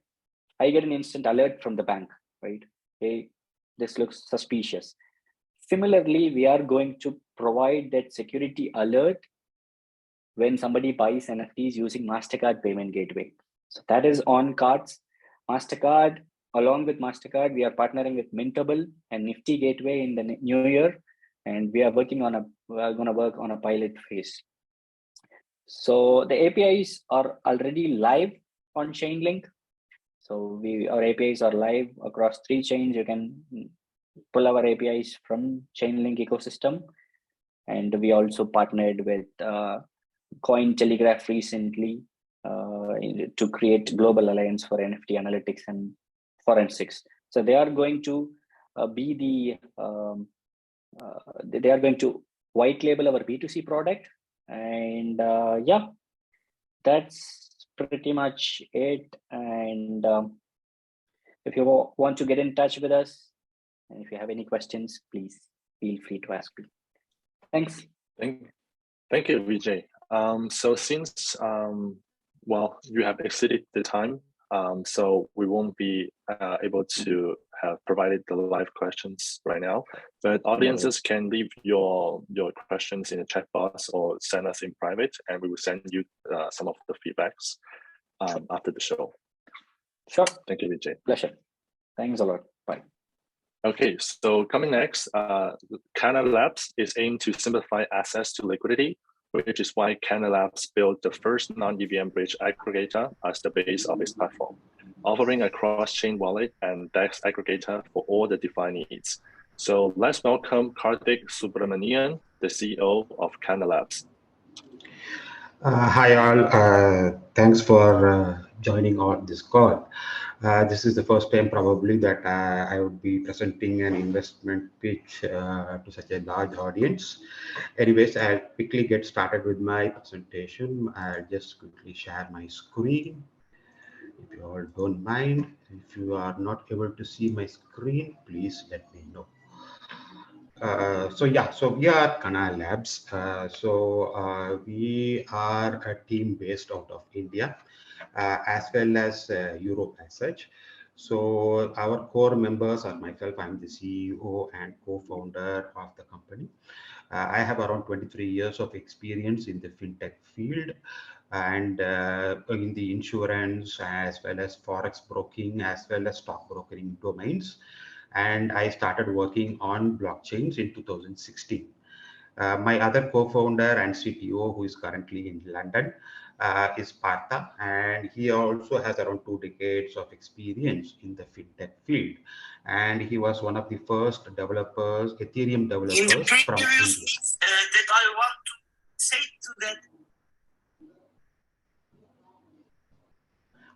I get an instant alert from the bank, right? Hey, this looks suspicious. Similarly, we are going to provide that security alert when somebody buys NFTs using MasterCard payment gateway. So that is on cards. MasterCard, along with MasterCard, we are partnering with Mintable and Nifty Gateway in the new year, and we are going to work on a pilot phase. So the APIs are already live on Chainlink. So our APIs are live across 3 chains. You can pull our APIs from Chainlink ecosystem. And we also partnered with Cointelegraph recently to create global alliance for NFT analytics and forensics. So they are going to they are going to white label our B2C product. And yeah, that's pretty much it. And if you want to get in touch with us, and if you have any questions, please feel free to ask me. Thanks. Thank you, Vijay. So since well, you have exceeded the time, so we won't be able to have provided the live questions right now, but audiences can leave your questions in the chat box or send us in private, and we will send you some of the feedbacks after the show. Sure. Thank you, Vijay. Pleasure. Thanks a lot. Bye. Okay, so coming next, Kana Labs is aimed to simplify access to liquidity, which is why Kana Labs built the first non-EVM bridge aggregator as the base of its platform, offering a cross-chain wallet and DEX aggregator for all the DeFi needs. So let's welcome Karthik Subramanian, the CEO of Kana Labs. Hi all, thanks for joining on this call. This is the first time probably that I would be presenting an investment pitch to such a large audience. Anyways, I'll quickly get started with my presentation. I'll just quickly share my screen. If you all don't mind, if you are not able to see my screen, please let me know. So we are Kana Labs. We are a team based out of India, as well as Europe as such. So our core members are myself. I'm the CEO and co-founder of the company. I have around 23 years of experience in the fintech field and in the insurance as well as forex broking as well as stock brokering domains. And I started working on blockchains in 2016. My other co-founder and CTO, who is currently in London, is Partha, and he also has around 2 decades of experience in the fintech field. And he was one of the first developers, Ethereum developers from India. That I want to say to that.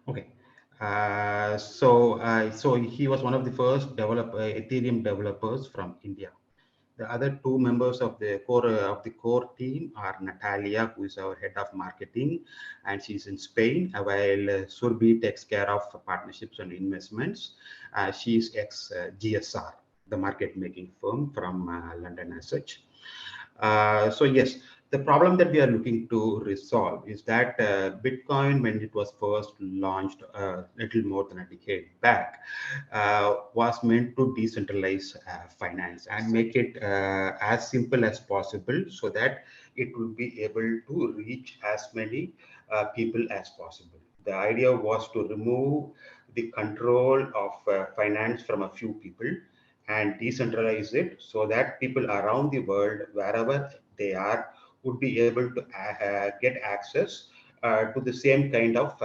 Okay. So he was one of the first Ethereum developers from India. The other 2 members of the core team are Natalia, who is our head of marketing, and she's in Spain, while Surbi takes care of partnerships and investments. She's ex GSR, the market making firm from London as such. So yes, the problem that we are looking to resolve is that Bitcoin, when it was first launched a little more than a decade back, was meant to decentralize finance and make it as simple as possible so that it will be able to reach as many people as possible. The idea was to remove the control of finance from a few people and decentralize it so that people around the world, wherever they are, would be able to get access to the same kind of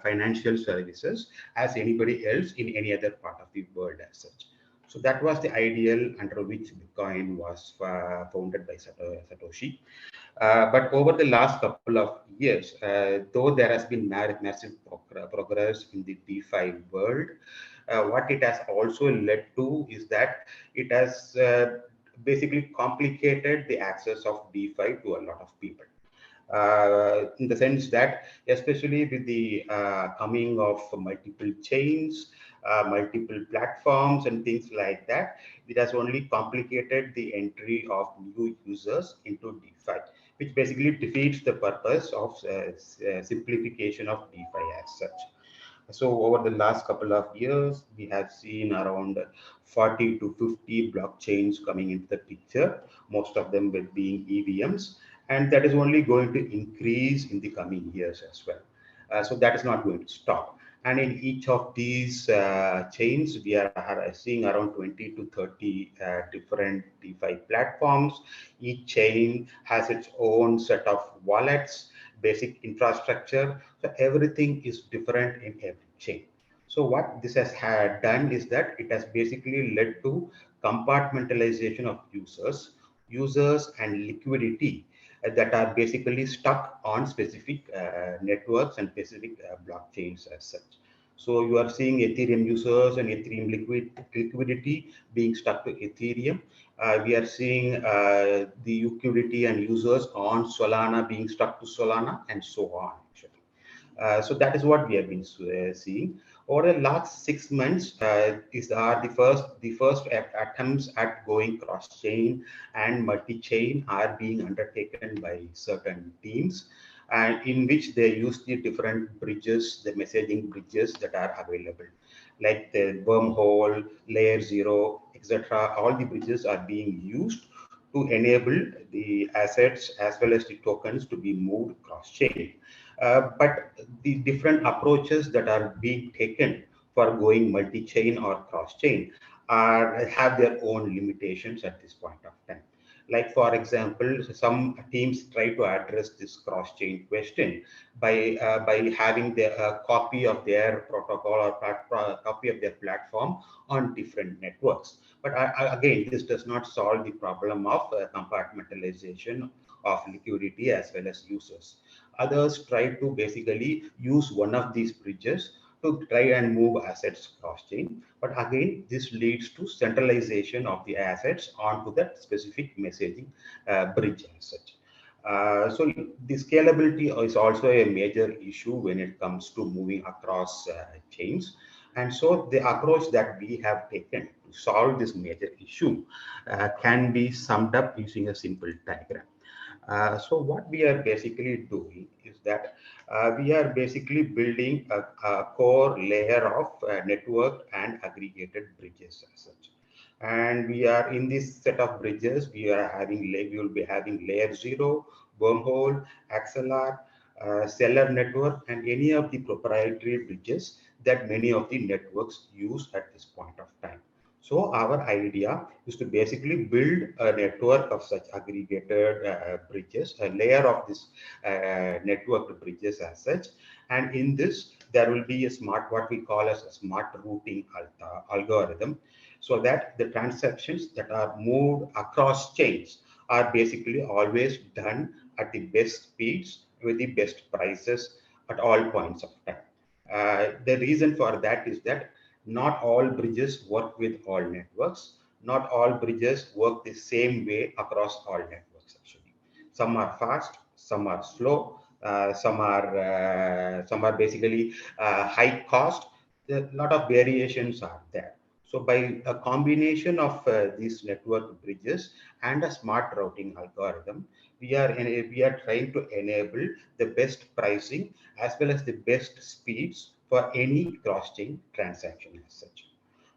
financial services as anybody else in any other part of the world as such. So that was the ideal under which Bitcoin was founded by Satoshi. But over the last couple of years, though there has been massive progress in the DeFi world, what it has also led to is that it has basically complicated the access of DeFi to a lot of people. In the sense that, especially with the coming of multiple chains, multiple platforms and things like that, it has only complicated the entry of new users into DeFi, which basically defeats the purpose of simplification of DeFi as such. So over the last couple of years, we have seen around 40 to 50 blockchains coming into the picture, most of them with being EVMs, and that is only going to increase in the coming years as well. So that is not going to stop. And in each of these chains, we are seeing around 20 to 30 different DeFi platforms. Each chain has its own set of wallets, basic infrastructure. So everything is different in every chain. So what this has done is that it has basically led to compartmentalization of users and liquidity that are basically stuck on specific networks and specific blockchains as such. So you are seeing Ethereum users and Ethereum liquidity being stuck to Ethereum. We are seeing the liquidity and users on Solana being stuck to Solana, and so on. So that is what we have been seeing. Over the last 6 months, these are the first attempts at going cross-chain and multi-chain are being undertaken by certain teams, and in which they use the different bridges, the messaging bridges that are available, like the wormhole, layer 0, etc. All the bridges are being used to enable the assets as well as the tokens to be moved cross-chain. But the different approaches that are being taken for going multi-chain or cross-chain have their own limitations at this point of time. Like, for example, some teams try to address this cross-chain question by having a copy of their protocol or copy of their platform on different networks. But again, this does not solve the problem of compartmentalization of liquidity as well as users. Others try to basically use one of these bridges to try and move assets cross-chain. But again, this leads to centralization of the assets onto that specific messaging bridge as such. So the scalability is also a major issue when it comes to moving across chains. And so the approach that we have taken to solve this major issue can be summed up using a simple diagram. So what we are basically doing is that we are basically building a core layer of network and aggregated bridges as such. And we are in this set of bridges, we will be having layer 0, wormhole, XLR, seller network, and any of the proprietary bridges that many of the networks use at this point of time. So our idea is to basically build a network of such aggregated bridges, a layer of this networked bridges as such. And in this, there will be a what we call as a smart routing algorithm, so that the transactions that are moved across chains are basically always done at the best speeds with the best prices at all points of time. The reason for that is that not all bridges work with all networks. Not all bridges work the same way across all networks. Actually, some are fast, some are slow, some are basically high cost. A lot of variations are there. So by a combination of these network bridges and a smart routing algorithm, we are trying to enable the best pricing as well as the best speeds for any cross-chain transaction as such.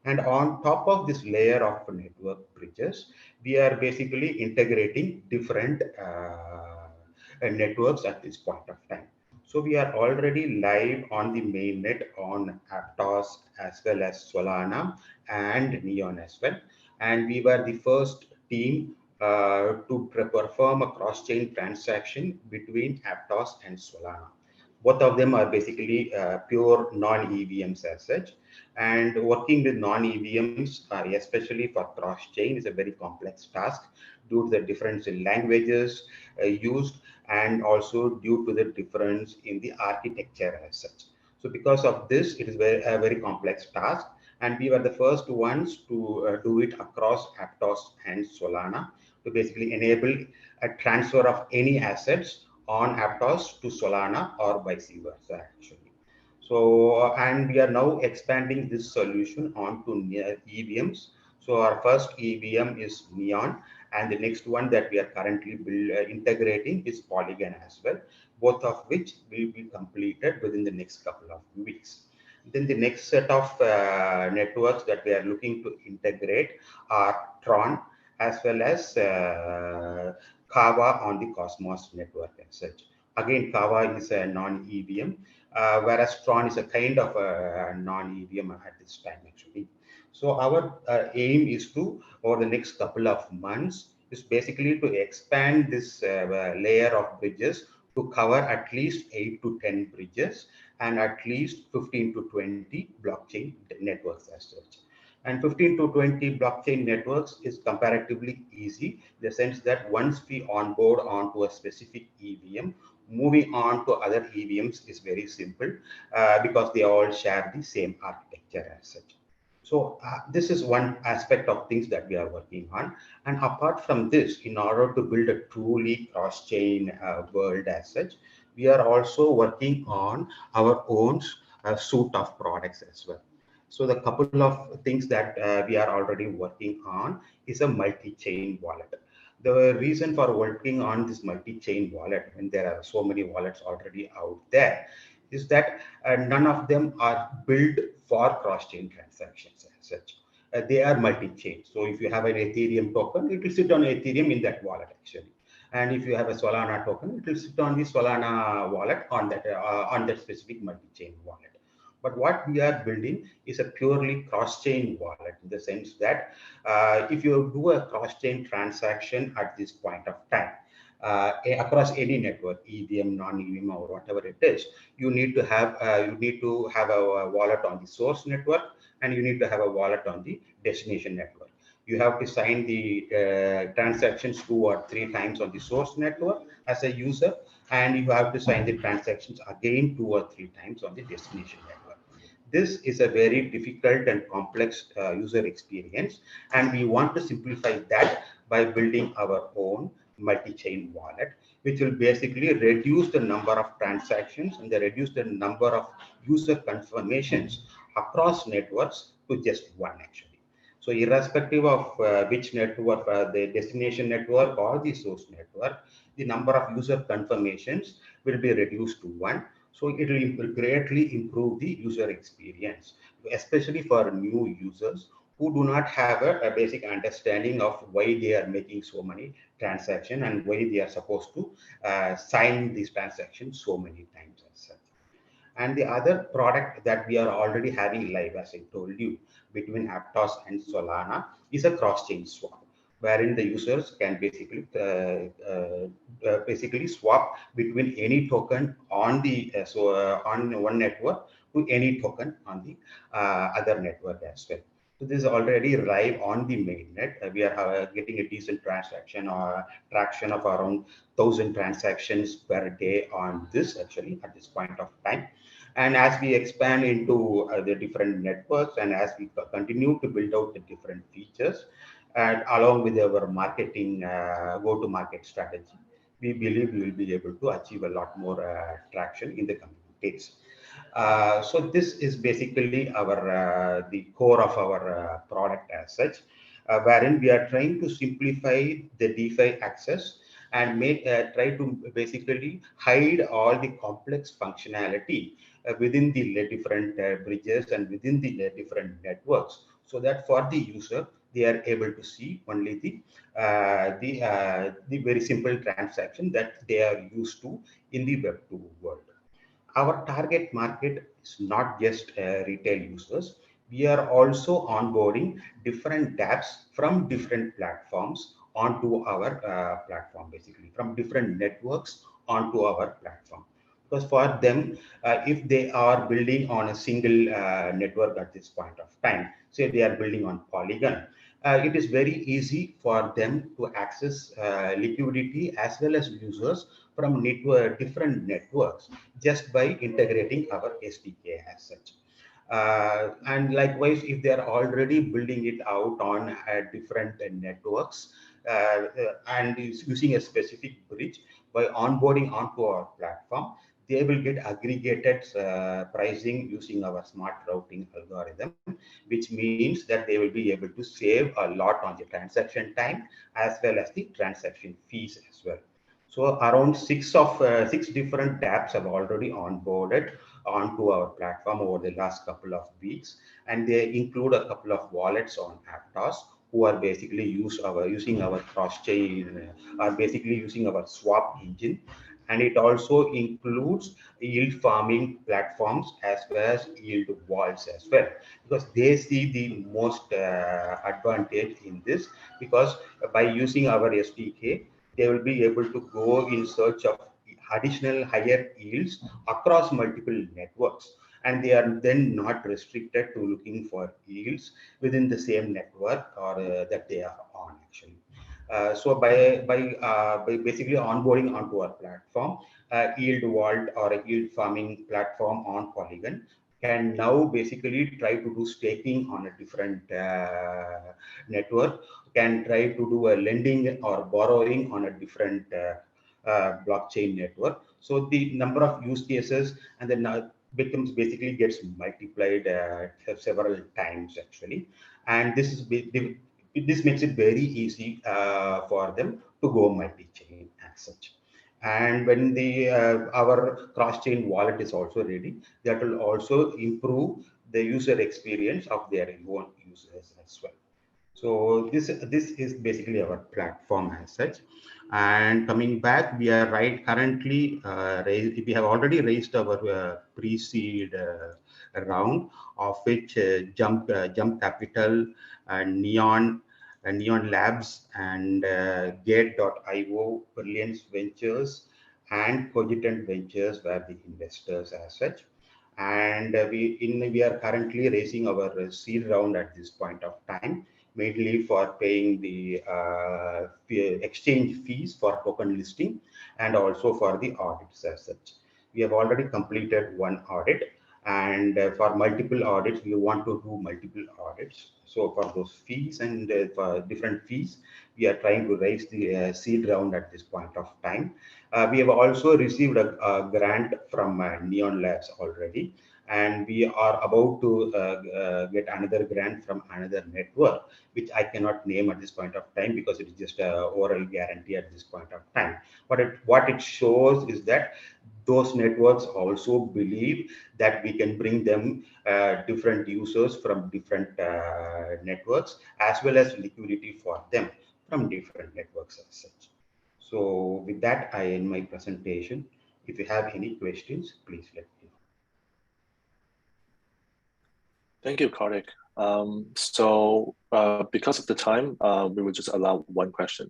And on top of this layer of network bridges, we are basically integrating different networks at this point of time. So we are already live on the mainnet on Aptos as well as Solana and Neon as well. And we were the first team to perform a cross-chain transaction between Aptos and Solana. Both of them are basically pure non-EVMs as such. And working with non-EVMs, especially for cross-chain, is a very complex task due to the difference in languages used and also due to the difference in the architecture as such. So because of this, it is a very complex task. And we were the first ones to do it across Aptos and Solana to basically enable a transfer of any assets on Aptos to Solana or vice versa actually. So, and we are now expanding this solution onto EVMs. So our first EVM is Neon, and the next one that we are currently integrating is Polygon as well, both of which will be completed within the next couple of weeks. Then the next set of networks that we are looking to integrate are Tron as well as Kava on the Cosmos network as such. Again, Kava is a non-EVM, whereas Tron is a kind of a non-EVM at this time actually. So our aim is to, over the next couple of months, is basically to expand this layer of bridges to cover at least 8 to 10 bridges and at least 15 to 20 blockchain networks as such. And 15 to 20 blockchain networks is comparatively easy in the sense that once we onboard onto a specific EVM, moving on to other EVMs is very simple because they all share the same architecture as such. So this is one aspect of things that we are working on. And apart from this, in order to build a truly cross-chain world as such, we are also working on our own suite of products as well. So the couple of things that we are already working on is a multi-chain wallet. The reason for working on this multi-chain wallet, and there are so many wallets already out there, is that none of them are built for cross-chain transactions as such. They are multi-chain. So if you have an Ethereum token, it will sit on Ethereum in that wallet actually. And if you have a Solana token, it will sit on the Solana wallet on that specific multi-chain wallet. But what we are building is a purely cross-chain wallet in the sense that if you do a cross-chain transaction at this point of time, across any network, EVM, non-EVM, or whatever it is, you need to have a wallet on the source network, and you need to have a wallet on the destination network. You have to sign the transactions 2 or 3 times on the source network as a user, and you have to sign the transactions again 2 or 3 times on the destination network. This is a very difficult and complex user experience, and we want to simplify that by building our own multi-chain wallet, which will basically reduce the number of transactions and reduce the number of user confirmations across networks to just one actually. So irrespective of which network, the destination network or the source network, the number of user confirmations will be reduced to one. So it will greatly improve the user experience, especially for new users who do not have a basic understanding of why they are making so many transactions and why they are supposed to sign these transactions so many times as such. And the other product that we are already having live, as I told you, between Aptos and Solana is a cross-chain swap, wherein the users can basically swap between any token on the on one network to any token on the other network as well. So this is already live on the mainnet. We are getting a decent transaction or traction of around 1,000 transactions per day on this actually at this point of time. And as we expand into the different networks and as we continue to build out the different features, and along with our marketing go-to-market strategy, we believe we will be able to achieve a lot more traction in the coming days. So this is basically our the core of our product as such, wherein we are trying to simplify the DeFi access and try to basically hide all the complex functionality within the different bridges and within the different networks, so that for the user they are able to see only the very simple transaction that they are used to in the Web2 world. Our target market is not just retail users. We are also onboarding different dApps from different platforms onto our platform, basically from different networks onto our platform. Because for them, if they are building on a single network at this point of time, say they are building on Polygon, it is very easy for them to access liquidity as well as users from different networks just by integrating our SDK as such. And likewise, if they are already building it out on different networks and is using a specific bridge, by onboarding onto our platform, they will get aggregated pricing using our smart routing algorithm, which means that they will be able to save a lot on the transaction time as well as the transaction fees as well. So around six different dApps have already onboarded onto our platform over the last couple of weeks, and they include a couple of wallets on Aptos who are basically using our cross-chain, are basically using our swap engine. And it also includes yield farming platforms as well as yield vaults as well, because they see the most advantage in this, because by using our SDK, they will be able to go in search of additional higher yields across multiple networks. And they are then not restricted to looking for yields within the same network or that they are on actually. So by basically onboarding onto our platform, yield vault or a yield farming platform on Polygon can now basically try to do staking on a different network, can try to do a lending or borrowing on a different blockchain network. So the number of use cases and then becomes basically gets multiplied several times actually. And this makes it very easy for them to go multi-chain as such. And when our cross-chain wallet is also ready, that will also improve the user experience of their own users as well. So this is basically our platform as such. And coming back, we are currently we have already raised our pre-seed round, of which Jump Capital, Neon Labs, and Gate.io, Brilliance Ventures, and Cogitant Ventures were the investors as such. And we are currently raising our seed round at this point of time, mainly for paying the exchange fees for token listing and also for the audits as such. We have already completed one audit, And for multiple audits, we want to do multiple audits. So for those fees and for different fees, we are trying to raise the seed round at this point of time. We have also received a grant from Neon Labs already, and we are about to get another grant from another network, which I cannot name at this point of time because it is just an oral guarantee at this point of time. But what it shows is that those networks also believe that we can bring them different users from different networks, as well as liquidity for them from different networks as such. So with that, I end my presentation. If you have any questions, please let me know. Thank you, Kartik. Because of the time, we will just allow one question.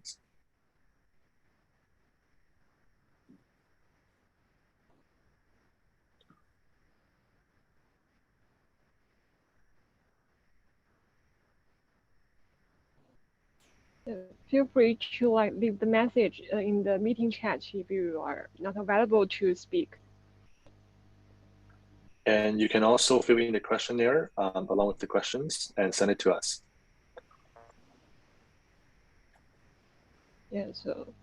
Feel free to leave the message in the meeting chat if you are not available to speak. And you can also fill in the questionnaire along with the questions and send it to us. Yeah, so.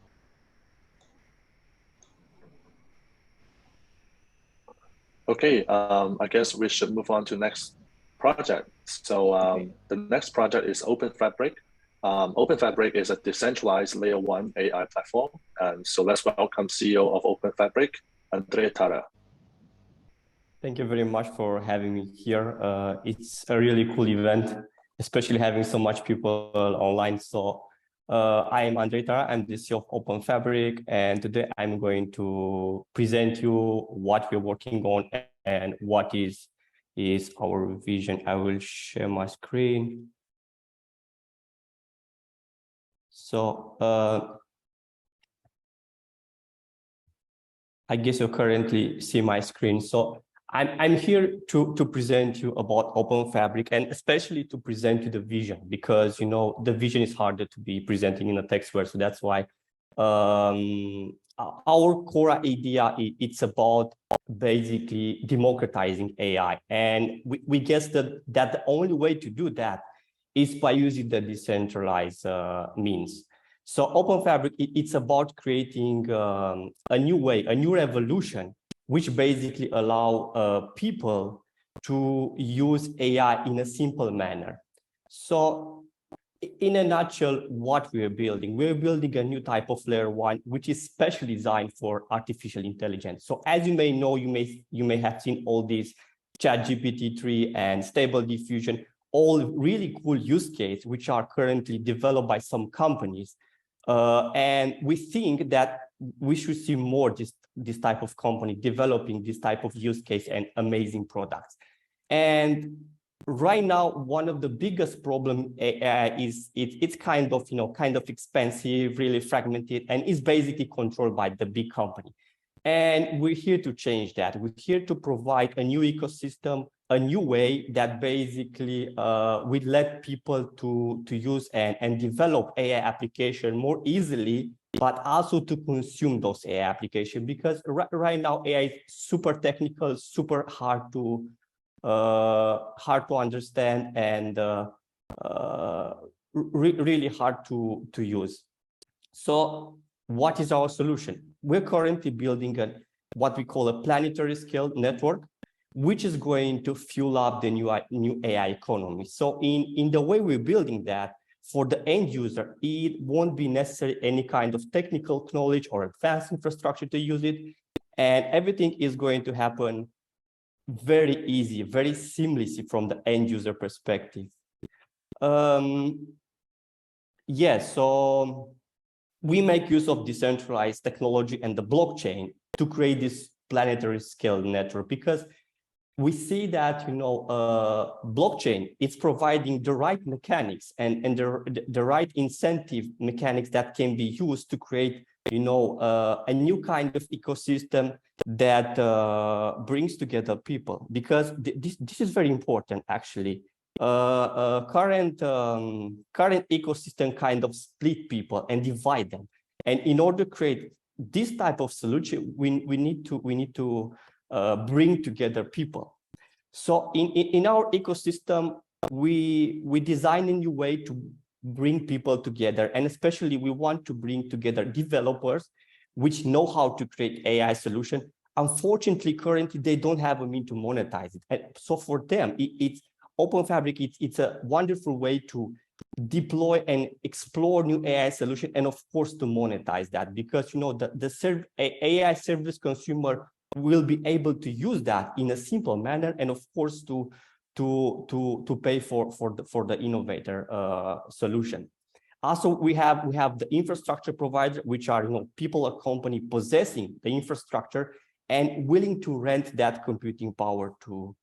Okay, I guess we should move on to next project. So Okay. The next project is Openfabric. Openfabric is a decentralized layer 1 AI platform. And so let's welcome CEO of Openfabric, Andrea Tara. Thank you very much for having me here. It's a really cool event, especially having so much people online. So I am Andrea Tara, I'm the CEO of Openfabric, and today I'm going to present you what we're working on and what is our vision. I will share my screen. So I guess you currently see my screen. So I'm here to present you about Openfabric, and especially to present you the vision, because the vision is harder to be presenting in a text word. So that's why our core idea, it's about basically democratizing AI, and we guess that the only way to do that is by using the decentralized means. So Openfabric, it's about creating a new way, a new revolution, which basically allow people to use AI in a simple manner. So in a nutshell, what we're building a new type of layer 1, which is specially designed for artificial intelligence. So as you may know, you may have seen all these ChatGPT-3 and Stable Diffusion, all really cool use cases, which are currently developed by some companies. And we think that we should see more this type of company developing this type of use case and amazing products. And right now, one of the biggest problem is it's kind of expensive, really fragmented, and is basically controlled by the big company. And we're here to change that. We're here to provide a new ecosystem, a new way that basically will let people to use and develop AI application more easily, but also to consume those AI applications, because right now AI is super technical, super hard to understand, and really hard to use. So what is our solution? We're currently building what we call a planetary scale network, which is going to fuel up the new AI economy. So in the way we're building that, for the end user, it won't be necessary any kind of technical knowledge or advanced infrastructure to use it. And everything is going to happen very easy, very seamlessly from the end user perspective. So we make use of decentralized technology and the blockchain to create this planetary scale network, because we see that blockchain is providing the right mechanics and the right incentive mechanics that can be used to create a new kind of ecosystem that brings together people, because this is very important actually. Current ecosystem kind of split people and divide them, and in order to create this type of solution, we need to bring together people. So in our ecosystem, we design a new way to bring people together, and especially we want to bring together developers which know how to create AI solution. Unfortunately, currently they don't have a means to monetize it. And so for them, it's Openfabric. It's a wonderful way to deploy and explore new AI solution, and of course to monetize that, because the AI service consumer will be able to use that in a simple manner, and of course to pay for the innovator solution. Also, we have the infrastructure provider, which are people or company possessing the infrastructure and willing to rent that computing power to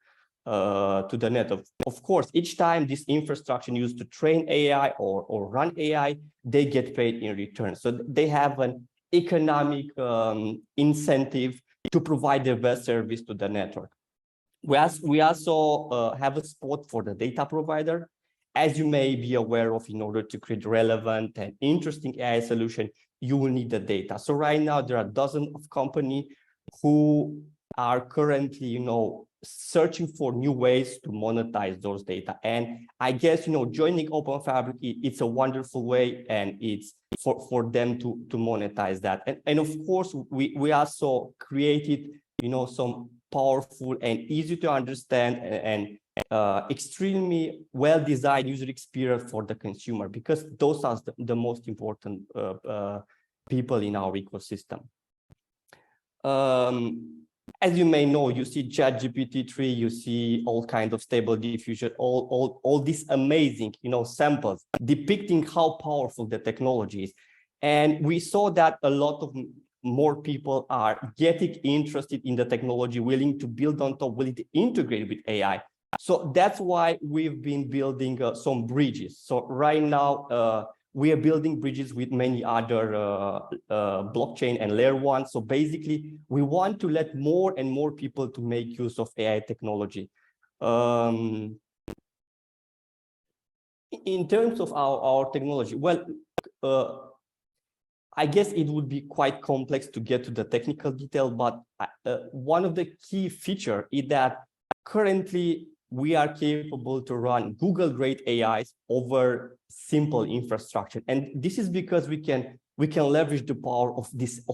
the network. Of course, each time this infrastructure used to train AI or run AI, they get paid in return. So they have an economic incentive to provide the best service to the network. We also have a spot for the data provider. As you may be aware of, in order to create relevant and interesting AI solution, you will need the data. So right now there are dozens of companies who are currently, searching for new ways to monetize those data. And I guess, joining Openfabric, it's a wonderful way, and it's for them to monetize that. And of course, we also created, some powerful and easy to understand and extremely well-designed user experience for the consumer, because those are the most important people in our ecosystem. As you may know, you see ChatGPT-3, you see all kinds of stable diffusion, all these amazing, samples depicting how powerful the technology is. And we saw that a lot of more people are getting interested in the technology, willing to build on top, willing to integrate with AI. So that's why we've been building some bridges. So right now, we are building bridges with many other blockchain and layer one. So basically, we want to let more and more people to make use of AI technology. In terms of our technology, well, I guess it would be quite complex to get to the technical detail, but one of the key features is that currently we are capable to run Google-grade AIs over simple infrastructure, and this is because we can leverage the power of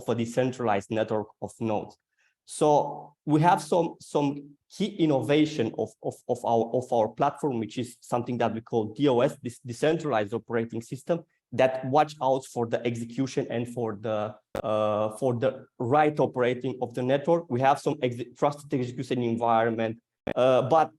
a decentralized network of nodes. So we have some key innovation of our platform, which is something that we call DOS, this decentralized operating system, that watch out for the execution and for the right operating of the network. We have some trusted execution environment, but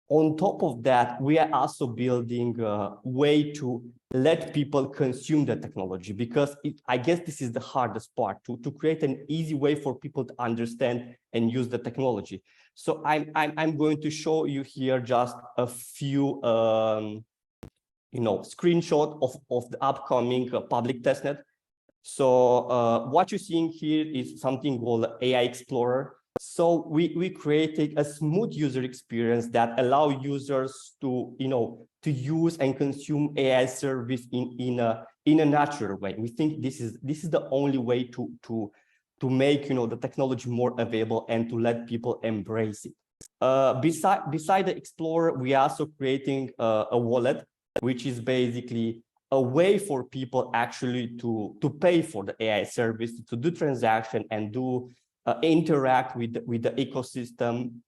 on top of that, we are also building a way to let people consume the technology, because I guess this is the hardest part, to create an easy way for people to understand and use the technology. So I'm going to show you here just a few screenshot of the upcoming public testnet. So what you're seeing here is something called AI Explorer. So we created a smooth user experience that allow users to use and consume AI service in a natural way. We think this is the only way to make the technology more available and to let people embrace it. Beside the Explorer, we are also creating a wallet, which is basically a way for people actually to pay for the AI service, to do transaction and do interact with the ecosystem.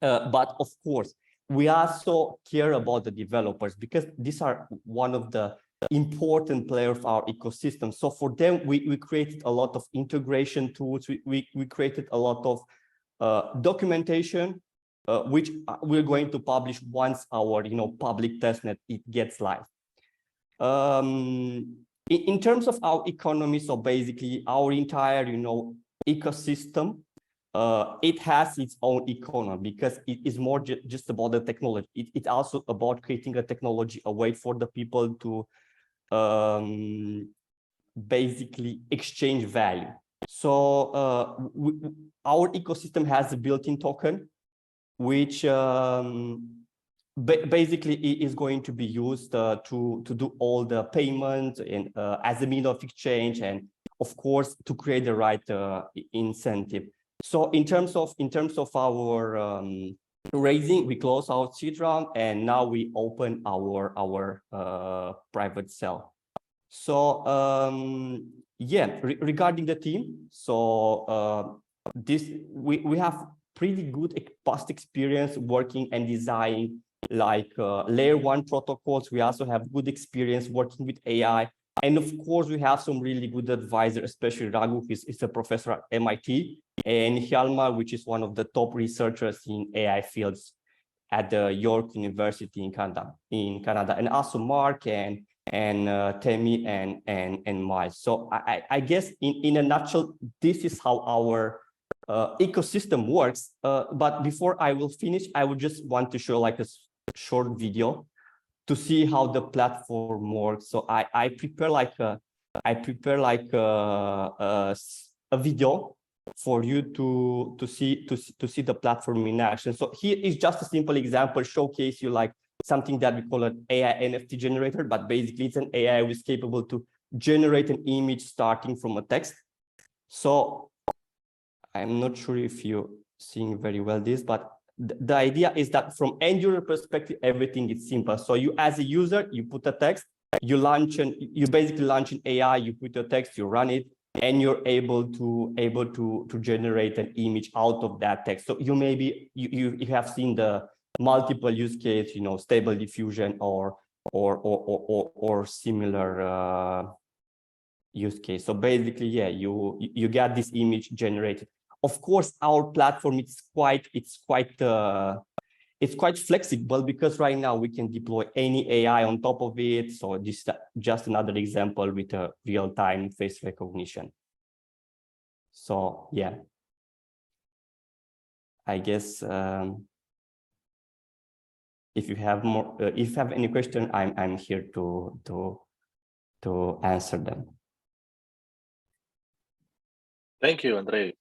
But of course, we also care about the developers, because these are one of the important players of our ecosystem. So for them, we created a lot of integration tools. We created a lot of documentation, which we're going to publish once our public testnet it gets live. In terms of our economy, so basically our entire ecosystem, it has its own economy, because it is more just about the technology. It's also about creating a technology, a way for the people to basically exchange value. So our ecosystem has a built-in token, which basically is going to be used to do all the payments and as a means of exchange, and of course to create the right incentive. So in terms of our raising, we closed our seed round, and now we open our private sale. So yeah, regarding the team, so we have pretty good past experience working and designing like layer 1 protocols. We also have good experience working with AI, and of course we have some really good advisors, especially Raghu, who is a professor at MIT, and Hjalmar, which is one of the top researchers in AI fields at the York University in Canada, and also Mark and Temi and Miles. So I guess in a nutshell, this is how our ecosystem works. But before I will finish, I would just want to show like a short video to see how the platform works. So I prepare like a video for you to see the platform in action. So here is just a simple example, showcase you like something that we call an AI NFT generator, but basically it's an AI which is capable to generate an image starting from a text. So I'm not sure if you're seeing very well this, but the idea is that from end user perspective, everything is simple. So you as a user, you put a text, you basically launch an AI, you put your text, you run it, and you're able to generate an image out of that text. So you have seen the multiple use case, you know, stable diffusion or similar use case. So basically, yeah, you get this image generated. Of course, our platform it's quite flexible, because right now we can deploy any AI on top of it. So this is just another example with a real-time face recognition. So yeah, I guess if you have more, if you have any question, I'm here to answer them. Thank you, Andre.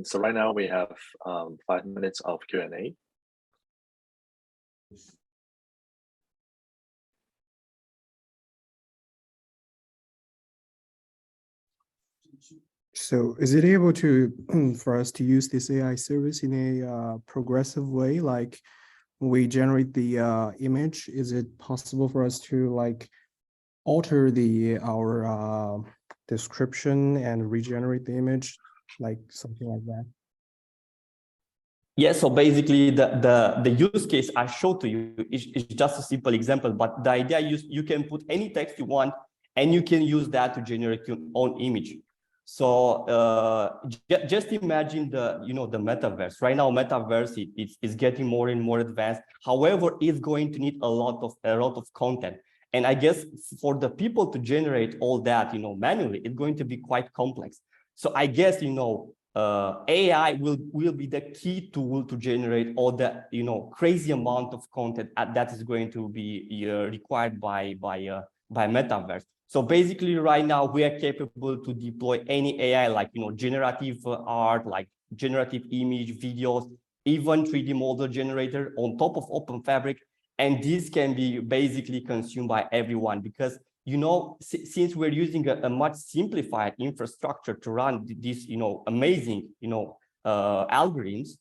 So right now we have 5 minutes of Q&A. So is it able to for us to use this AI service in a progressive way? Like we generate the image, is it possible for us to like alter our description and regenerate the image, like something like that? Yeah, so basically the use case I showed to you is just a simple example, but the idea is you can put any text you want and you can use that to generate your own image. So just imagine the metaverse. Right now, metaverse is getting more and more advanced. However, it's going to need a lot of content. And I guess for the people to generate all that, manually, it's going to be quite complex. So I guess, AI will be the key tool to generate all the, crazy amount of content that is going to be required by metaverse. So basically right now we are capable to deploy any AI, like, generative art, like generative image, videos, even 3D model generator on top of Openfabric. And this can be basically consumed by everyone because, since we're using a much simplified infrastructure to run these, amazing, algorithms,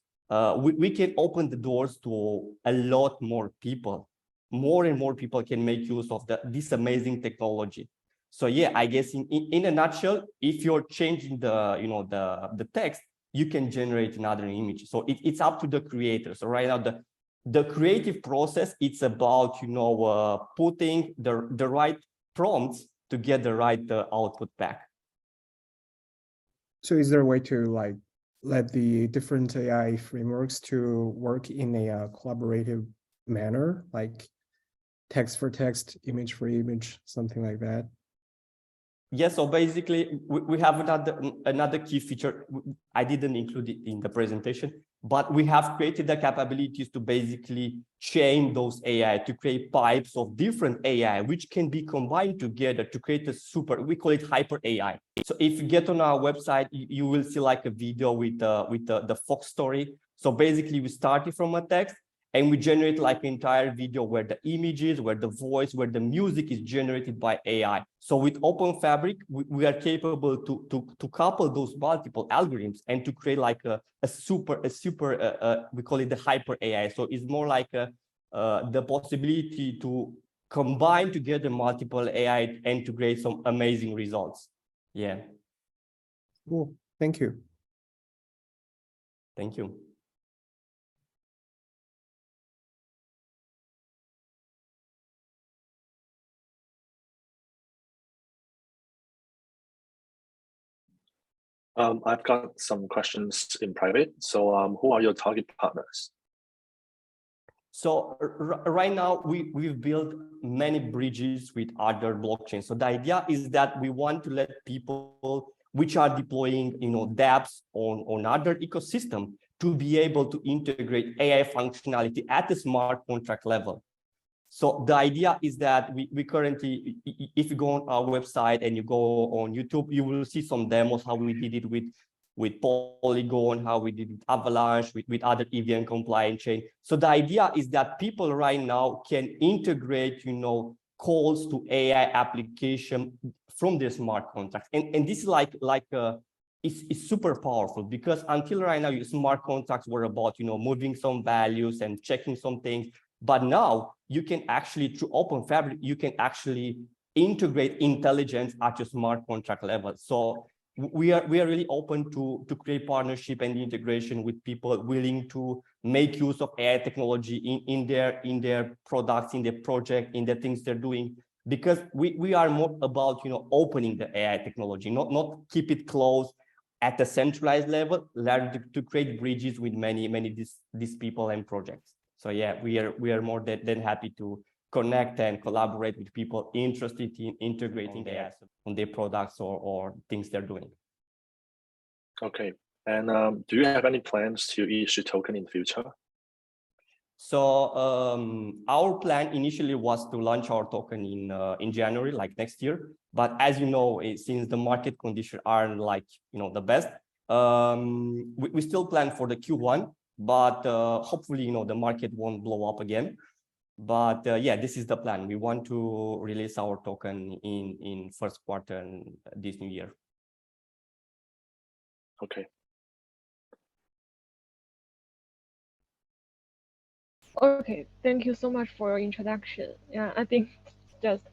we can open the doors to a lot more people. More and more people can make use of this amazing technology. So yeah, I guess in a nutshell, if you're changing the text, you can generate another image. So it's up to the creator. So right now, the creative process, it's about putting the right prompts to get the right output back. So is there a way to like let the different AI frameworks to work in a collaborative manner, like text for text, image for image, something like that? Yeah, so basically we have another key feature. I didn't include it in the presentation, but we have created the capabilities to basically chain those AI, to create pipes of different AI, which can be combined together to create we call it hyper AI. So if you get on our website, you will see like a video with the Fox story. So basically we started from a text, and we generate like an entire video where the images, where the voice, where the music is generated by AI. So with Openfabric, we are capable to couple those multiple algorithms and to create like a super, we call it the hyper AI. So it's more like the possibility to combine together multiple AI and to create some amazing results. Yeah. Cool. Thank you. Thank you. I've got some questions in private. So who are your target partners? So right now, we've built many bridges with other blockchains. So the idea is that we want to let people which are deploying, dApps on other ecosystem to be able to integrate AI functionality at the smart contract level. So the idea is that we currently, if you go on our website and you go on YouTube, you will see some demos, how we did it with Polygon, how we did it with Avalanche, with other EVM compliant chain. So the idea is that people right now can integrate, calls to AI application from their smart contracts. And this is it's super powerful, because until right now, your smart contracts were about, moving some values and checking some things. But now you can actually, through Openfabric, you can actually integrate intelligence at your smart contract level. So we are really open to create partnership and integration with people willing to make use of AI technology in their products, in their project, in the things they're doing, because we are more about opening the AI technology, not keep it closed at the centralized level, learn to create bridges with many these people and projects. So yeah, we are more than happy to connect and collaborate with people interested in integrating AI on their products or things they're doing. Okay, and do you have any plans to issue token in the future? So our plan initially was to launch our token in January, like next year. But as you know, since the market conditions aren't the best, we still plan for the Q1. But hopefully, the market won't blow up again. But yeah, this is the plan. We want to release our token in first quarter this new year. Okay. Okay, thank you so much for your introduction. Yeah, I think just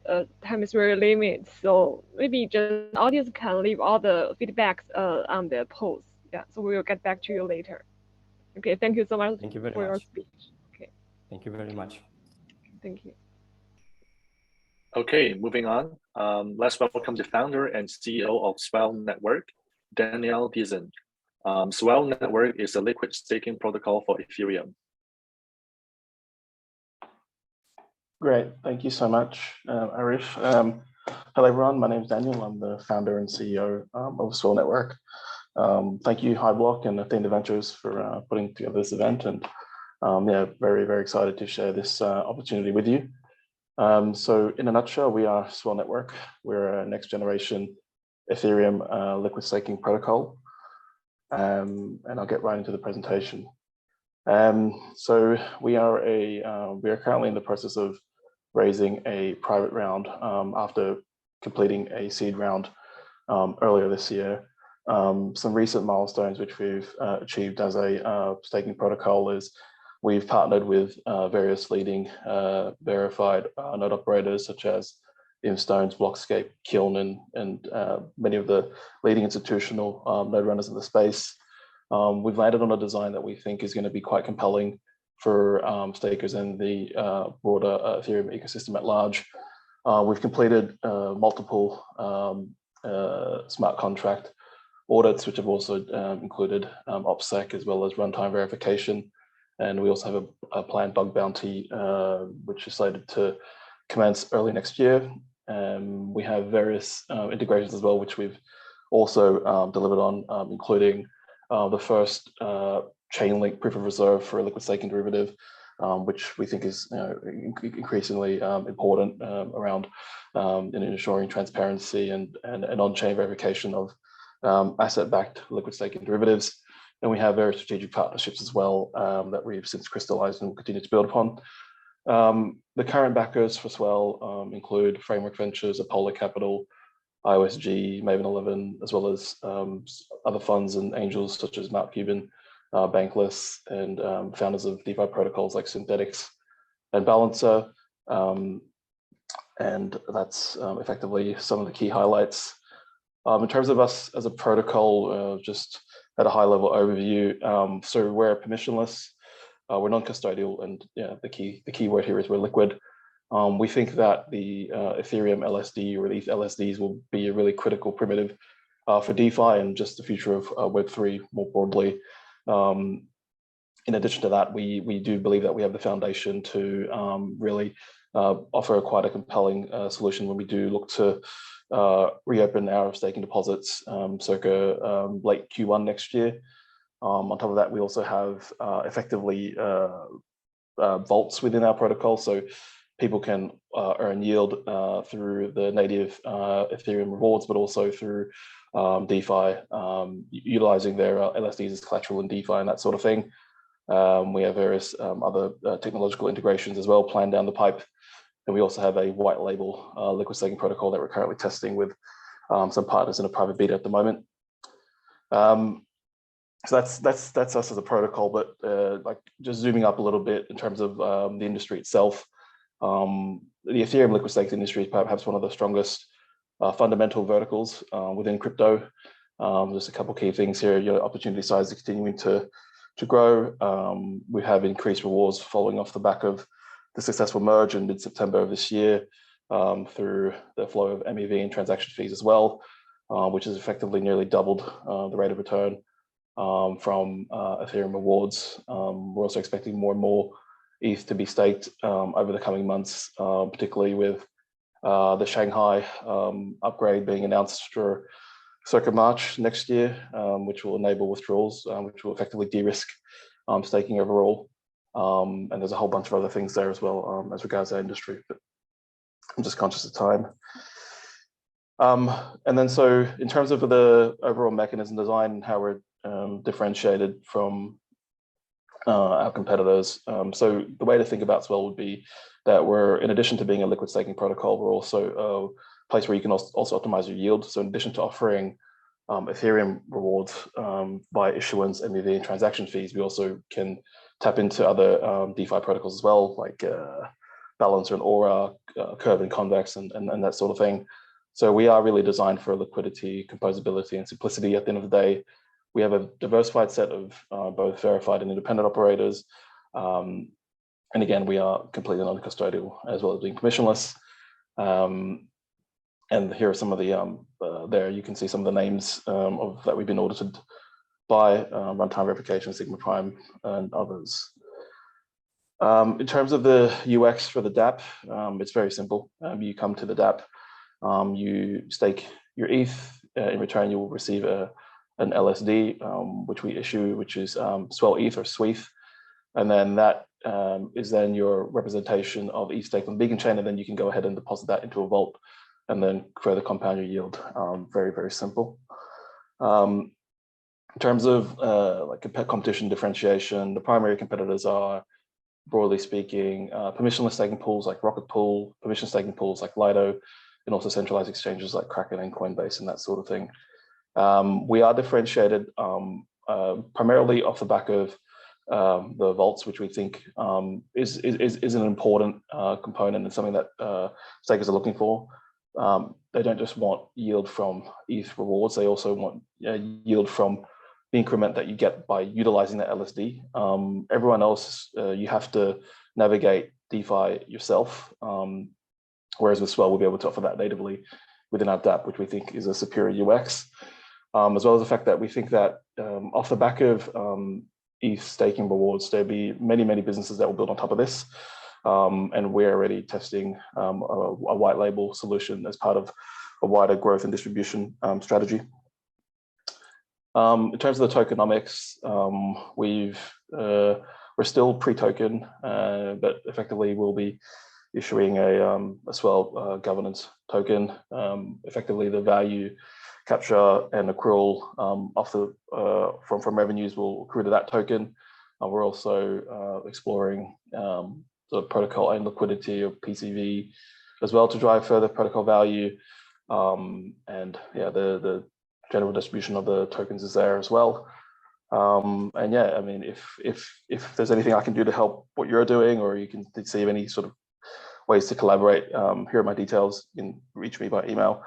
time is very limited, so maybe just the audience can leave all the feedbacks on the post. Yeah, so we will get back to you later. Okay, thank you so much for your speech. Okay. Thank you very much. Thank you. Okay, moving on. Let's welcome the founder and CEO of Swell Network, Daniel Dizon. Swell Network is a liquid staking protocol for Ethereum. Great, thank you so much, Arif. Hello everyone, my name is Daniel. I'm the founder and CEO of Swell Network. Thank you, HiBlock and Athena Ventures for putting together this event, and yeah, very, very excited to share this opportunity with you. So in a nutshell, we are Swell Network. We're a next generation Ethereum liquid staking protocol, and I'll get right into the presentation. So we are currently in the process of raising a private round after completing a seed round earlier this year. Some recent milestones which we've achieved as a staking protocol is we've partnered with various leading verified node operators such as Instone's Blockscape, Kiln, and many of the leading institutional node runners in the space. We've landed on a design that we think is going to be quite compelling for stakers and the broader Ethereum ecosystem at large. We've completed multiple smart contract audits, which have also included OPSEC as well as runtime verification. And we also have a planned bug bounty, which is slated to commence early next year. We have various integrations as well, which we've also delivered on, including the first chain link proof of reserve for a liquid staking derivative, which we think is increasingly important around in ensuring transparency and on-chain verification of asset-backed liquid staking derivatives. And we have very strategic partnerships as well that we've since crystallized and will continue to build upon. The current backers for Swell include Framework Ventures, Apollo Capital, IOSG, Maven 11, as well as other funds and angels such as Mount Cuban, Bankless, and founders of DeFi protocols like Synthetics and Balancer. And that's effectively some of the key highlights. In terms of us as a protocol, just at a high level overview, so we're permissionless, we're non-custodial, and the key word here is we're liquid. We think that the Ethereum LSD or these LSDs will be a really critical primitive for DeFi and just the future of Web3 more broadly. In addition to that, we do believe that we have the foundation to really offer quite a compelling solution when we do look to reopen our staking deposits circa late Q1 next year. On top of that, we also have effectively vaults within our protocol, so people can earn yield through the native Ethereum rewards, but also through DeFi, utilizing their LSDs as collateral in DeFi and that sort of thing. We have various other technological integrations as well planned down the pipe. And we also have a white label liquid staking protocol that we're currently testing with some partners in a private beta at the moment. So that's us as a protocol, but like just zooming up a little bit in terms of the industry itself, the Ethereum liquid stakes industry is perhaps one of the strongest fundamental verticals within crypto. There's a couple key things here. Your opportunity size is continuing to grow. We have increased rewards following off the back of the successful merge in mid-September of this year through the flow of MEV and transaction fees as well, which has effectively nearly doubled the rate of return from Ethereum rewards. We're also expecting more and more ETH to be staked over the coming months, particularly with the Shanghai upgrade being announced for circa March next year, which will enable withdrawals, which will effectively de-risk staking overall. And there's a whole bunch of other things there as well as regards to our industry, but I'm just conscious of time. And then so in terms of the overall mechanism design and how we're differentiated from our competitors. So the way to think about Swell would be that we're, in addition to being a liquid staking protocol, we're also a place where you can also optimize your yield. So in addition to offering Ethereum rewards by issuance, MEV, and transaction fees, we also can tap into other DeFi protocols as well, like Balancer and Aura, Curve and Convex, and that sort of thing. So we are really designed for liquidity, composability, and simplicity. At the end of the day, we have a diversified set of both verified and independent operators. And again, we are completely non-custodial as well as being permissionless. And here are some of the, there you can see some of the names that we've been audited by, Runtime Verification, Sigma Prime, and others. In terms of the UX for the dApp, it's very simple. You come to the dApp, you stake your ETH, in return you will receive an LSD, which we issue, which is Swell ETH or SWEETH. And then that is then your representation of ETH stake on Beacon Chain, and then you can go ahead and deposit that into a vault and then further compound your yield. Very, very simple. In terms of like competition differentiation, the primary competitors are, broadly speaking, permissionless staking pools like Rocket Pool, permission staking pools like Lido, and also centralized exchanges like Kraken and Coinbase and that sort of thing. We are differentiated primarily off the back of the vaults, which we think is an important component and something that stakers are looking for. They don't just want yield from ETH rewards, they also want yield from the increment that you get by utilizing that LSD. Everyone else, you have to navigate DeFi yourself, whereas with Swell, we'll be able to offer that natively within our dApp, which we think is a superior UX, as well as the fact that we think that off the back of ETH staking rewards, there'll be many, many businesses that will build on top of this. And we're already testing a white label solution as part of a wider growth and distribution strategy. In terms of the tokenomics, we're still pre-token, but effectively we'll be issuing a Swell governance token. Effectively, the value capture and accrual from revenues will accrue to that token. We're also exploring the protocol and liquidity of PCV as well to drive further protocol value. And yeah, the general distribution of the tokens is there as well. And yeah, I mean, if there's anything I can do to help what you're doing, or you can see any sort of ways to collaborate, here are my details. You can reach me by email,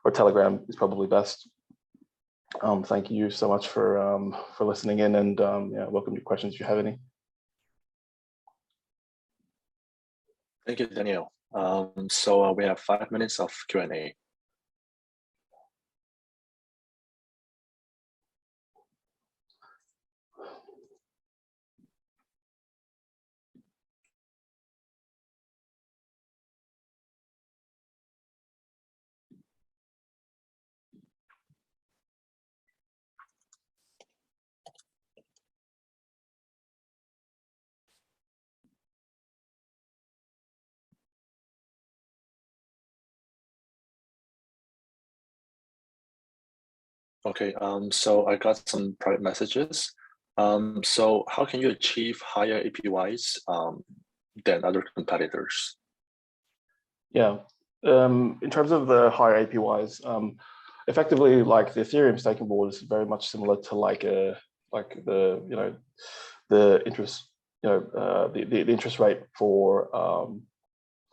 or Telegram is probably best. Thank you so much for listening in, and yeah, welcome to questions if you have any. Thank you, Daniel. So we have 5 minutes of Q&A. Okay, so I got some private messages. So how can you achieve higher APYs than other competitors? Yeah, in terms of the higher APYs, effectively, like the Ethereum staking board is very much similar to like the interest the interest rate for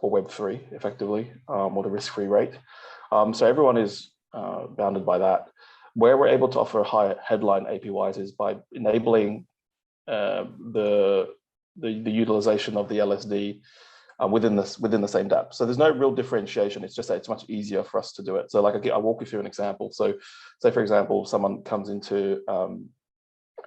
Web3 effectively, or the risk-free rate. So everyone is bounded by that. Where we're able to offer higher headline APYs is by enabling the utilization of the LSD within the same dApp. So there's no real differentiation. It's just that it's much easier for us to do it. So like I'll walk you through an example. So say for example, someone comes into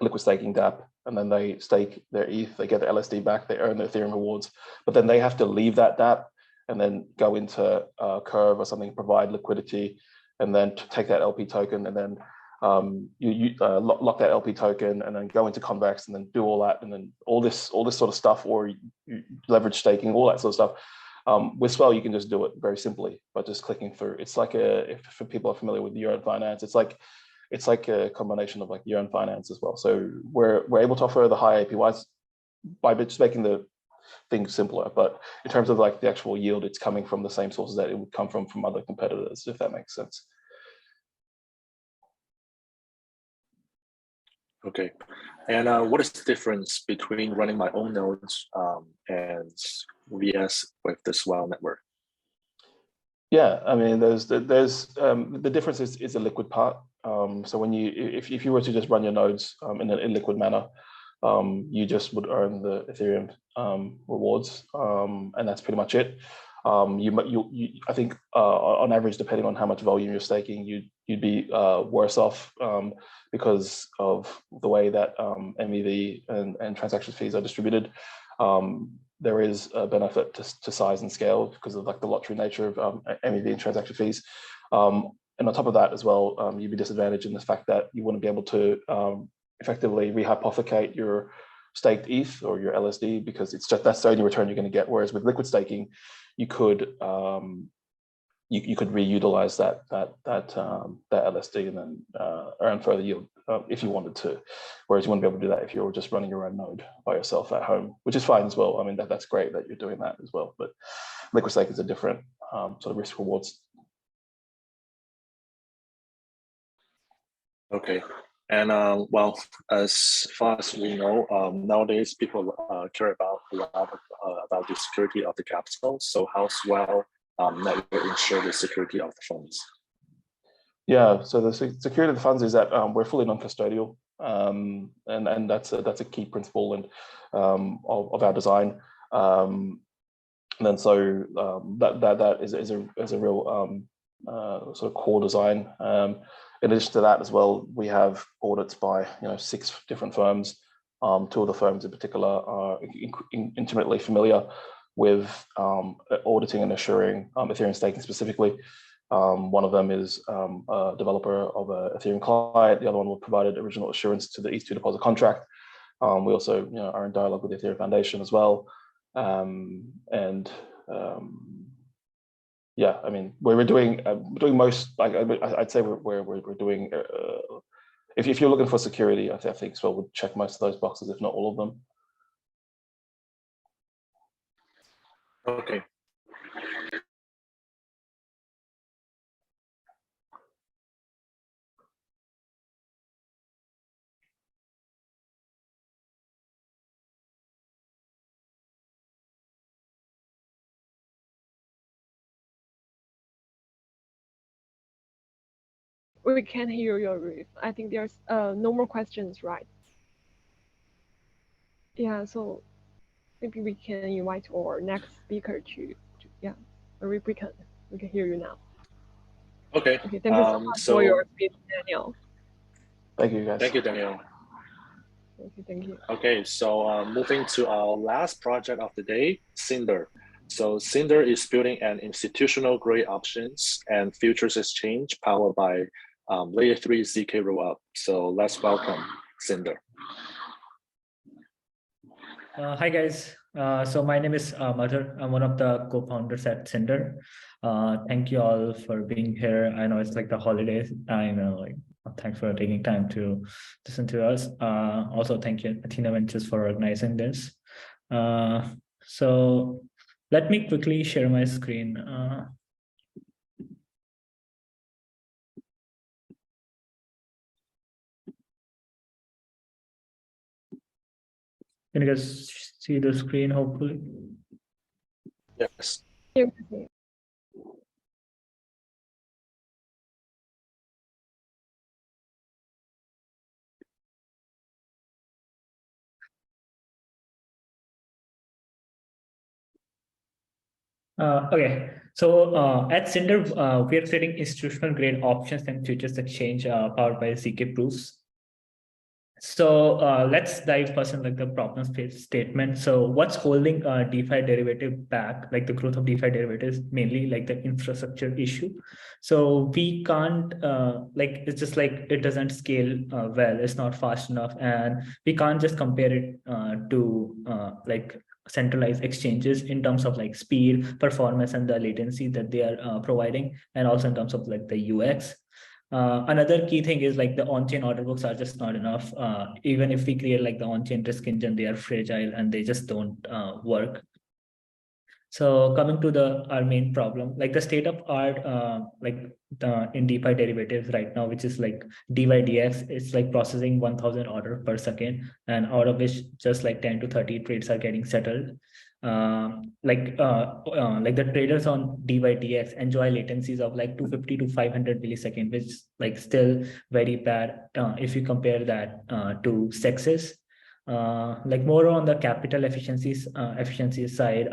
liquid staking dApp, and then they stake their ETH, they get the LSD back, they earn the Ethereum rewards, but then they have to leave that dApp and then go into Curve or something, provide liquidity, and then to take that LP token, and then lock that LP token, and then go into Convex, and then do all that, and then all this sort of stuff, or you leverage staking, all that sort of stuff. With Swell, you can just do it very simply by just clicking through. It's like if people are familiar with your own finance, it's like a combination of like your own finance as well. So we're able to offer the high APYs by just making the things simpler. But in terms of like the actual yield, it's coming from the same sources that it would come from other competitors, if that makes sense. Okay, and what is the difference between running my own nodes and VS with the Swell network? Yeah, I mean, there's the difference is the liquid part. So when if you were to just run your nodes in an illiquid manner, you just would earn the Ethereum rewards, and that's pretty much it. I think on average, depending on how much volume you're staking, you'd be worse off because of the way that MEV and transaction fees are distributed. There is a benefit to size and scale because of like the lottery nature of MEV and transaction fees. And on top of that as well, you'd be disadvantaged in the fact that you wouldn't be able to effectively rehypothecate your staked ETH or your LSD, because that's the only return you're going to get. Whereas with liquid staking, you could you could reutilize that LSD and then earn further yield if you wanted to. Whereas you wouldn't be able to do that if you're just running your own node by yourself at home, which is fine as well. I mean, that's great that you're doing that as well. But liquid staking is a different sort of risk rewards. Okay, and well, as far as we know, nowadays people care about a lot about the security of the capital. So how Swell network ensure the security of the funds? Yeah, so the security of the funds is that we're fully non-custodial, and that's a key principle and of our design. And then so that is a real sort of core design. In addition to that as well, we have audits by 6 different firms. 2 of the firms in particular are intimately familiar with auditing and assuring Ethereum staking specifically. One of them is a developer of an Ethereum client. The other one provided original assurance to the ETH2 deposit contract. We also are in dialogue with the Ethereum Foundation as well. yeah, I mean, we're doing most, like I'd say we're doing. If you're looking for security, I think Swell would check most of those boxes, if not all of them. Okay. We can't hear your Ruth. I think there's no more questions, right? Yeah, so maybe we can invite our next speaker to yeah, or we can hear you now. Okay. Okay, thank you so much for your speech, Daniel. Thank you, guys. Thank you, Daniel. Thank you. Okay, so moving to our last project of the day, Syndr. So Syndr is building an institutional grade options and futures exchange powered by layer 3 ZK rollup. So let's welcome Syndr. Hi guys, so my name is Madhur. I'm one of the co-founders at Syndr. Thank you all for being here. I know it's like the holidays. I know, like, thanks for taking time to listen to us. Also, thank you, Athena Ventures, for organizing this. So let me quickly share my screen. Can you guys see the screen, hopefully? Yes. Okay, so at Syndr, we are creating institutional grade options and futures exchange powered by ZK proofs. So let's dive first in like the problem statement. So what's holding DeFi derivative back, like the growth of DeFi derivatives, mainly like the infrastructure issue. So we can't like, it's just like it doesn't scale well, it's not fast enough, and we can't just compare it to like centralized exchanges in terms of like speed, performance, and the latency that they are providing, and also in terms of like the UX. Another key thing is like the on-chain order books are just not enough. Even if we create like the on-chain risk engine, they are fragile and they just don't work. So coming to our main problem, like the state of art, in DeFi derivatives right now, which is like DYDX, it's like processing 1,000 orders per second, and out of which just like 10 to 30 trades are getting settled. Like the traders on DYDX enjoy latencies of like 250 to 500 milliseconds, which is like still very bad if you compare that to CEXes. Like more on the capital efficiency side,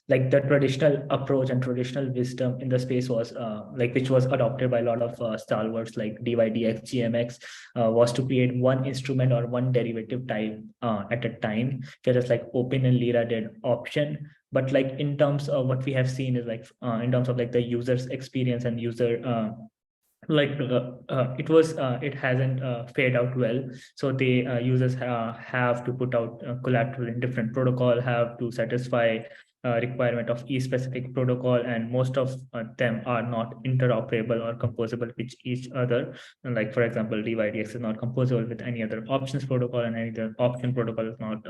like the traditional approach and traditional wisdom in the space was like which was adopted by a lot of stalwarts like DYDX, GMX, was to create one instrument or one derivative type at a time, whereas like Open and Lira did option. But like in terms of what we have seen is like in terms of like the user's experience and user it hasn't fared out well. So the users have to put out collateral in different protocol, have to satisfy requirement of each specific protocol, and most of them are not interoperable or composable with each other. And like for example, DYDX is not composable with any other options protocol, and any other option protocol is not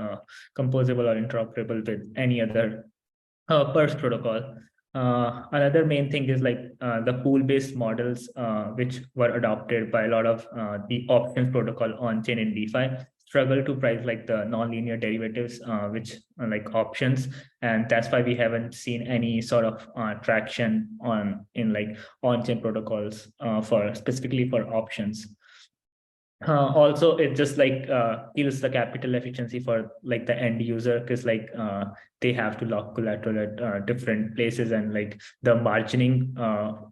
composable or interoperable with any other PERS protocol. Another main thing is like the pool-based models, which were adopted by a lot of the options protocol on chain in DeFi, struggle to price like the non-linear derivatives, which are like options, and that's why we haven't seen any sort of traction in like on-chain protocols for specifically for options. Also, it just like kills the capital efficiency for like the end user, because like they have to lock collateral at different places, and like the margining,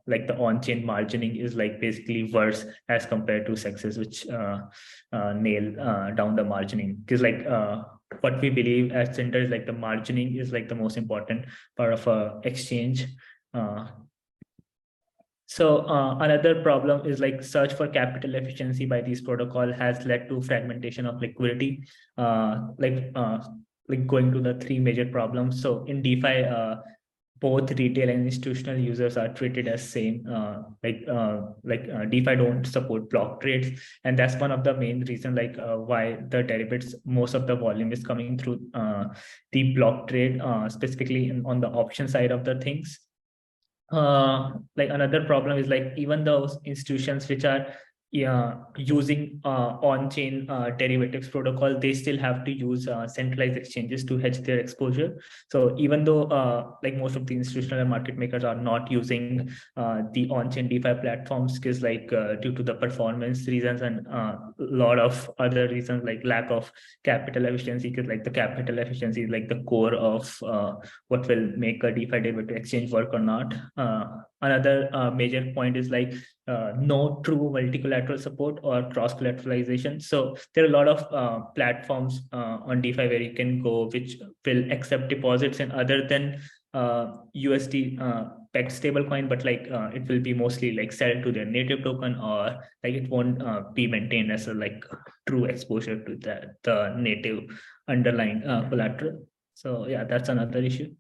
like the on-chain margining is like basically worse as compared to CEXes, which nail down the margining. Because like what we believe at Syndr is like the margining is like the most important part of a exchange. So another problem is like search for capital efficiency by these protocol has led to fragmentation of liquidity, like going to the three major problems. So in DeFi, both retail and institutional users are treated as same. DeFi don't support block trades, and that's one of the main reasons why the derivatives, most of the volume is coming through the block trade, specifically on the option side of the things. Another problem is even those institutions which are using on-chain derivatives protocol, they still have to use centralized exchanges to hedge their exposure. So even though most of the institutional market makers are not using the on-chain DeFi platforms, because due to the performance reasons and a lot of other reasons like lack of capital efficiency, because the capital efficiency is the core of what will make a DeFi derivative exchange work or not. Another major point is no true multi-collateral support or cross-collateralization. So there are a lot of platforms on DeFi where you can go which will accept deposits and other than USD pegged stablecoin, but it will be mostly sell to their native token, or it won't be maintained as a true exposure to the native underlying collateral. So yeah, that's another issue.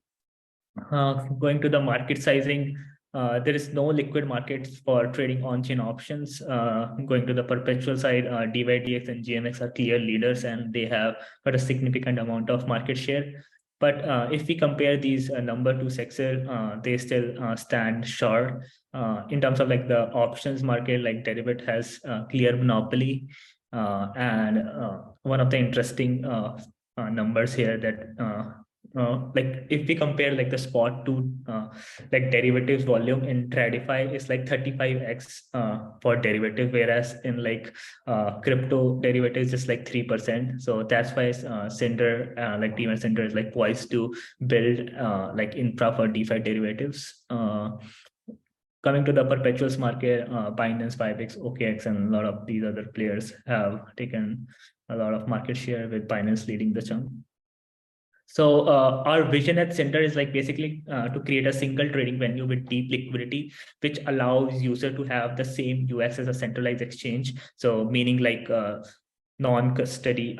Going to the market sizing, there is no liquid markets for trading on-chain options. Going to the perpetual side, DYDX and GMX are clear leaders and they have got a significant amount of market share. But if we compare these number two sectors, they still stand short. In terms of the options market, Deribit has clear monopoly. And one of the interesting numbers here that if we compare the spot to derivatives volume in TradFi is 35x for derivative, whereas in crypto derivatives just 3%. So that's why Syndr, team at Syndr is poised to build infra for DeFi derivatives. Coming to the perpetuals market, Binance, Bybit, OKX, and a lot of these other players have taken a lot of market share, with Binance leading the chunk. So our vision at Syndr is basically to create a single trading venue with deep liquidity, which allows user to have the same UX as a centralized exchange. So meaning non-custody,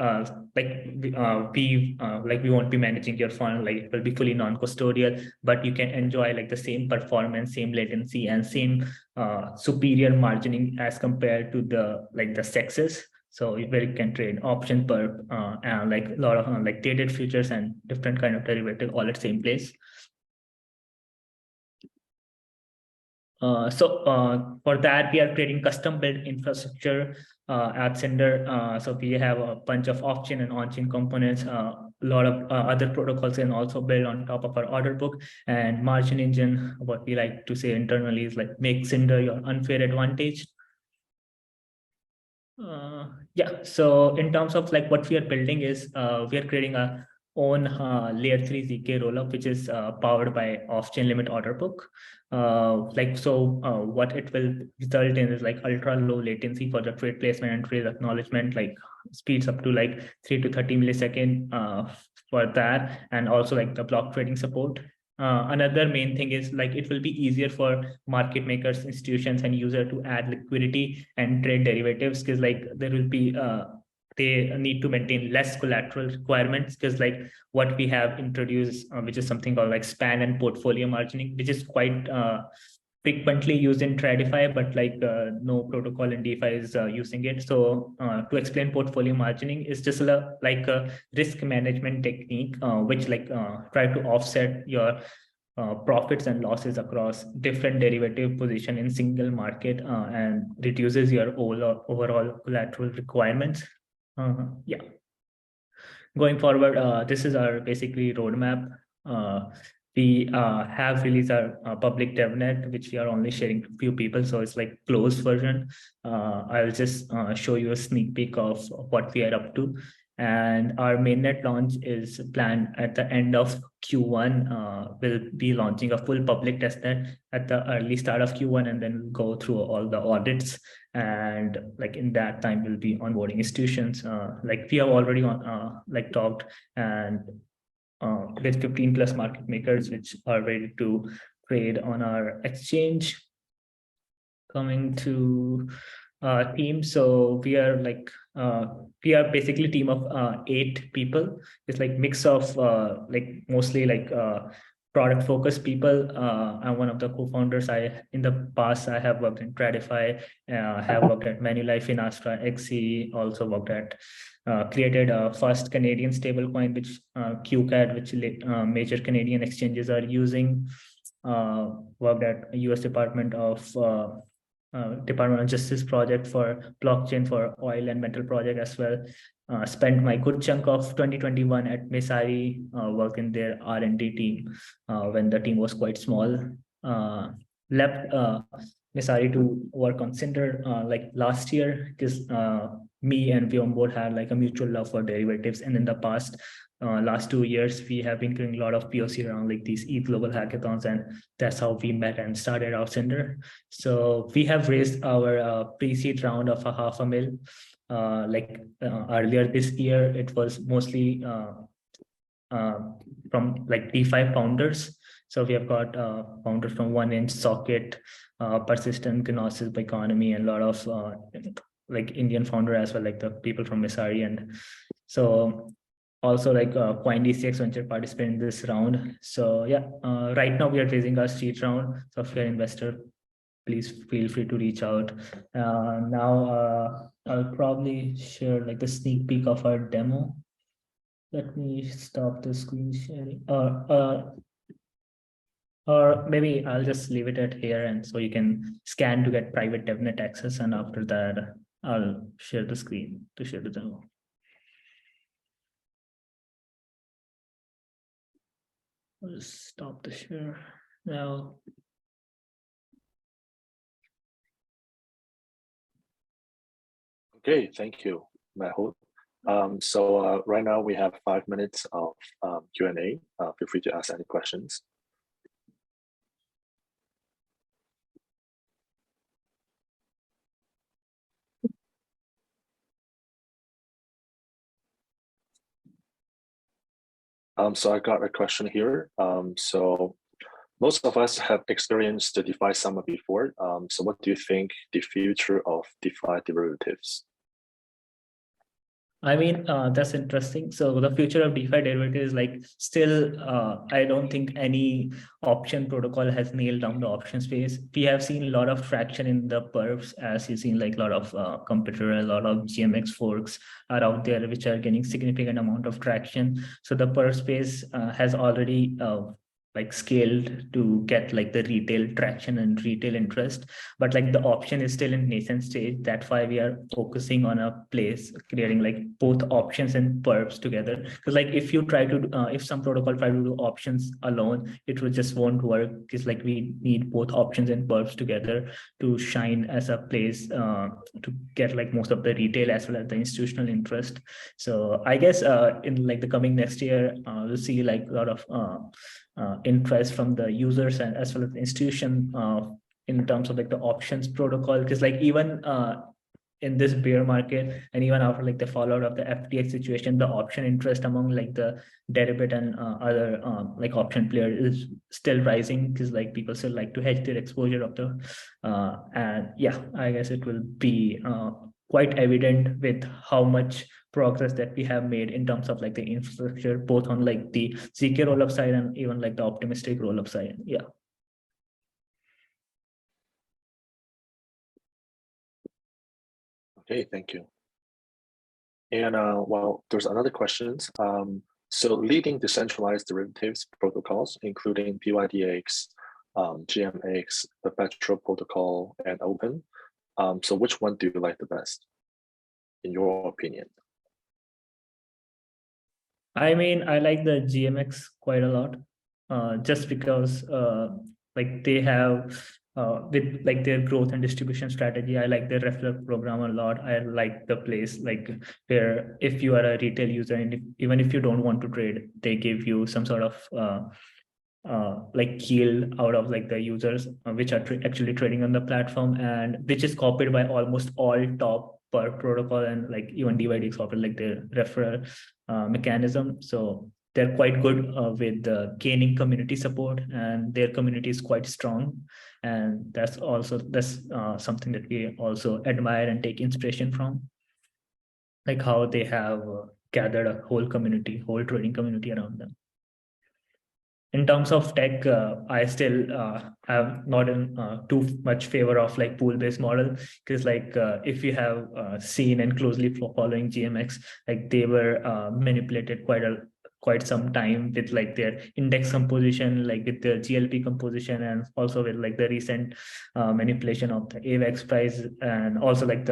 we won't be managing your fund, it will be fully non-custodial, but you can enjoy the same performance, same latency, and same superior margining as compared to the sexes. So where you can trade option per and a lot of dated futures and different kind of derivative all at the same place. For that, we are creating custom built infrastructure at Syndr. So we have a bunch of off-chain and on-chain components. A lot of other protocols can also build on top of our order book, and margin engine, what we like to say internally, is make Syndr your unfair advantage. Yeah, so in terms of what we are building is we are creating our own layer 3 ZK rollup, which is powered by off-chain limit order book. What it will result in is ultra low latency for the trade placement and trade acknowledgement, speeds up to 3 to 30 millisecond for that, and also the block trading support. Another main thing is it will be easier for market makers, institutions, and user to add liquidity and trade derivatives, because there will be they need to maintain less collateral requirements, because what we have introduced, which is something called span and portfolio margining, which is quite frequently used in TradFi, but no protocol in DeFi is using it. So to explain portfolio margining is just a risk management technique, which try to offset your profits and losses across different derivative position in single market and reduces your overall collateral requirements. Yeah. Going forward, this is our basically roadmap. We have released our public devnet, which we are only sharing to a few people. So it's closed version. I'll just show you a sneak peek of what we are up to. And our mainnet launch is planned at the end of Q1. We'll be launching a full public testnet at the early start of Q1, and then go through all the audits. And in that time, we'll be onboarding institutions. We have already talked and with 15 plus market makers, which are ready to trade on our exchange. Coming to team, so we are basically a team of 8 people. It's mix of mostly product focused people. I'm one of the co-founders. In the past I have worked in Tradify, have worked at Manulife in Astra XC, also worked at created a first Canadian stablecoin, which QCAD, which major Canadian exchanges are using. Worked at US Department of Justice project for blockchain for oil and metal project as well. Spent my good chunk of 2021 at Messari, working in their R&D team when the team was quite small. Left Messari to work on Syndr like last year, because me and Vyom both had like a mutual love for derivatives, and in the past last 2 years we have been doing a lot of POC around like these global hackathons, and that's how we met and started our Syndr. So we have raised our pre-seed round of $500,000. Earlier this year, it was mostly from like DeFi founders. So we have got founders from 1inch, Socket, Persistent, Gnosis, Economy, and a lot of like Indian founder as well, like the people from Messari. And so also like CoinDCX Venture participate in this round. So yeah, right now we are raising our seed round. So if you're an investor, please feel free to reach out. Now I'll probably share like the sneak peek of our demo. Let me stop the screen sharing. Or maybe I'll just leave it at here, and so you can scan to get private DevNet access, and after that I'll share the screen to share the demo. I'll just stop the share now. Okay, thank you, Mehul. So right now we have 5 minutes of Q&A. Feel free to ask any questions. So I got a question here. So most of us have experienced the DeFi summer before. So what do you think the future of DeFi derivatives? I mean, that's interesting. So the future of DeFi derivatives is like still, I don't think any option protocol has nailed down the option space. We have seen a lot of traction in the perps, as you've seen, like a lot of competitor, a lot of GMX forks are out there, which are getting significant amount of traction. So the perp space has already like scaled to get like the retail traction and retail interest, but like the option is still in nascent stage. That's why we are focusing on a place creating like both options and perps together. Because like if you try to if some protocol try to do options alone, it will just won't work. Because like we need both options and perps together to shine as a place to get like most of the retail as well as the institutional interest. So I guess in like the coming next year, we'll see like a lot of interest from the users and as well as the institution in terms of like the options protocol. Because like even in this bear market, and even after like the fallout of the FTX situation, the option interest among like the Deribit and other like option players is still rising, because like people still like to hedge their exposure of the and yeah, I guess it will be quite evident with how much progress that we have made in terms of like the infrastructure, both on like the ZK rollup side and even like the optimistic rollup side. Yeah. Okay, thank you. And well, there's another question. So leading decentralized derivatives protocols, including PYDX, GMX, the Petro protocol, and Open. So which one do you like the best, in your opinion? I mean, I like the GMX quite a lot, just because like they have with like their growth and distribution strategy. I like their referral program a lot. I like the place like where if you are a retail user and even if you don't want to trade, they give you some sort of like yield out of like the users which are actually trading on the platform, and which is copied by almost all top per protocol, and like even DYDX copied like their referral mechanism. So they're quite good with gaining community support, and their community is quite strong. And that's something that we also admire and take inspiration from, like how they have gathered a whole community, whole trading community around them. in terms of tech, I still am not in too much favor of like pool-based model, because like if you have seen and closely following GMX, like they were manipulated quite some time with like their index composition, like with the GLP composition, and also with like the recent manipulation of the AVAX price, and also like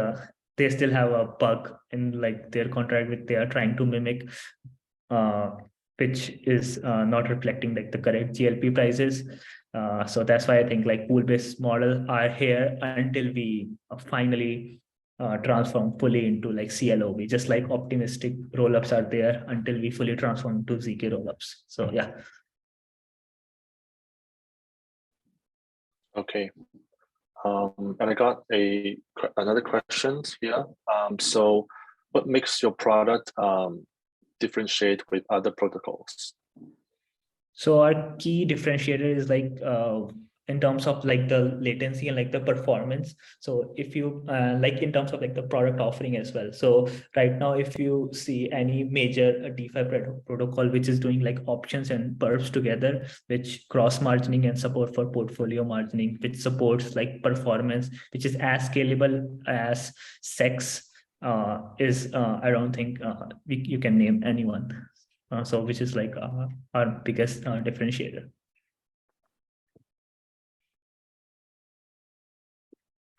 they still have a bug in like their contract which they are trying to mimic, which is not reflecting like the correct GLP prices. So that's why I think like pool-based model are here until we finally transform fully into like CLOB, just like optimistic rollups are there until we fully transform to ZK rollups. So yeah. Okay. And I got another question here. So what makes your product differentiate with other protocols? So our key differentiator is like in terms of like the latency and like the performance. So if you like in terms of like the product offering as well. So right now, if you see any major DeFi protocol which is doing like options and perps together, which cross margining and support for portfolio margining, which supports like performance, which is as scalable as SEX, is I don't think you can name anyone. So which is like our biggest differentiator.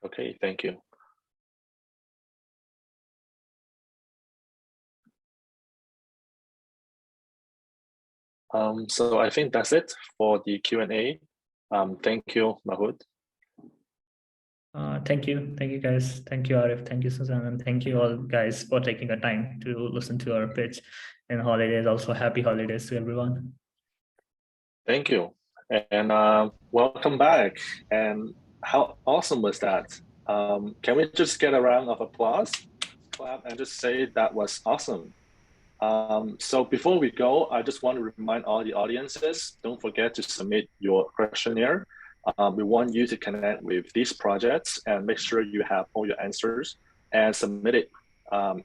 Okay, thank you. So I think that's it for the Q&A. Thank you, Mahood. Thank you guys. Thank you, Arif. Thank you, Susan, and thank you all guys for taking the time to listen to our pitch. And holidays, also happy holidays to everyone. Thank you, and welcome back. And how awesome was that? Can we just get a round of applause, clap, and just say that was awesome? So before we go, I just want to remind all the audiences, don't forget to submit your questionnaire. We want you to connect with these projects and make sure you have all your answers and submit it.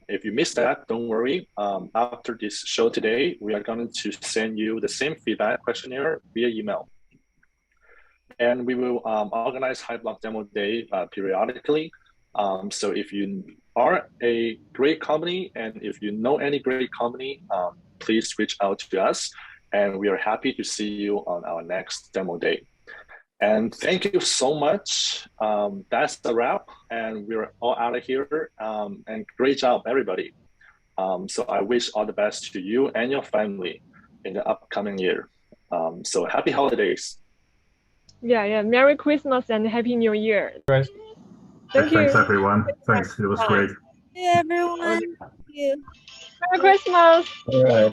If you missed that, don't worry. After this show today, we are going to send you the same feedback questionnaire via email. And we will organize HiBlock Demo Day periodically. So if you are a great company and if you know any great company, please reach out to us. And we are happy to see you on our next Demo Day. And thank you so much. That's the wrap, and we're all out of here. And great job, everybody. So I wish all the best to you and your family in the upcoming year. So happy holidays. Yeah. Merry Christmas and Happy New Year. Right. Thank you. Thanks, everyone. Thanks. It was great. Hey, everyone. Thank you. Merry Christmas. All right.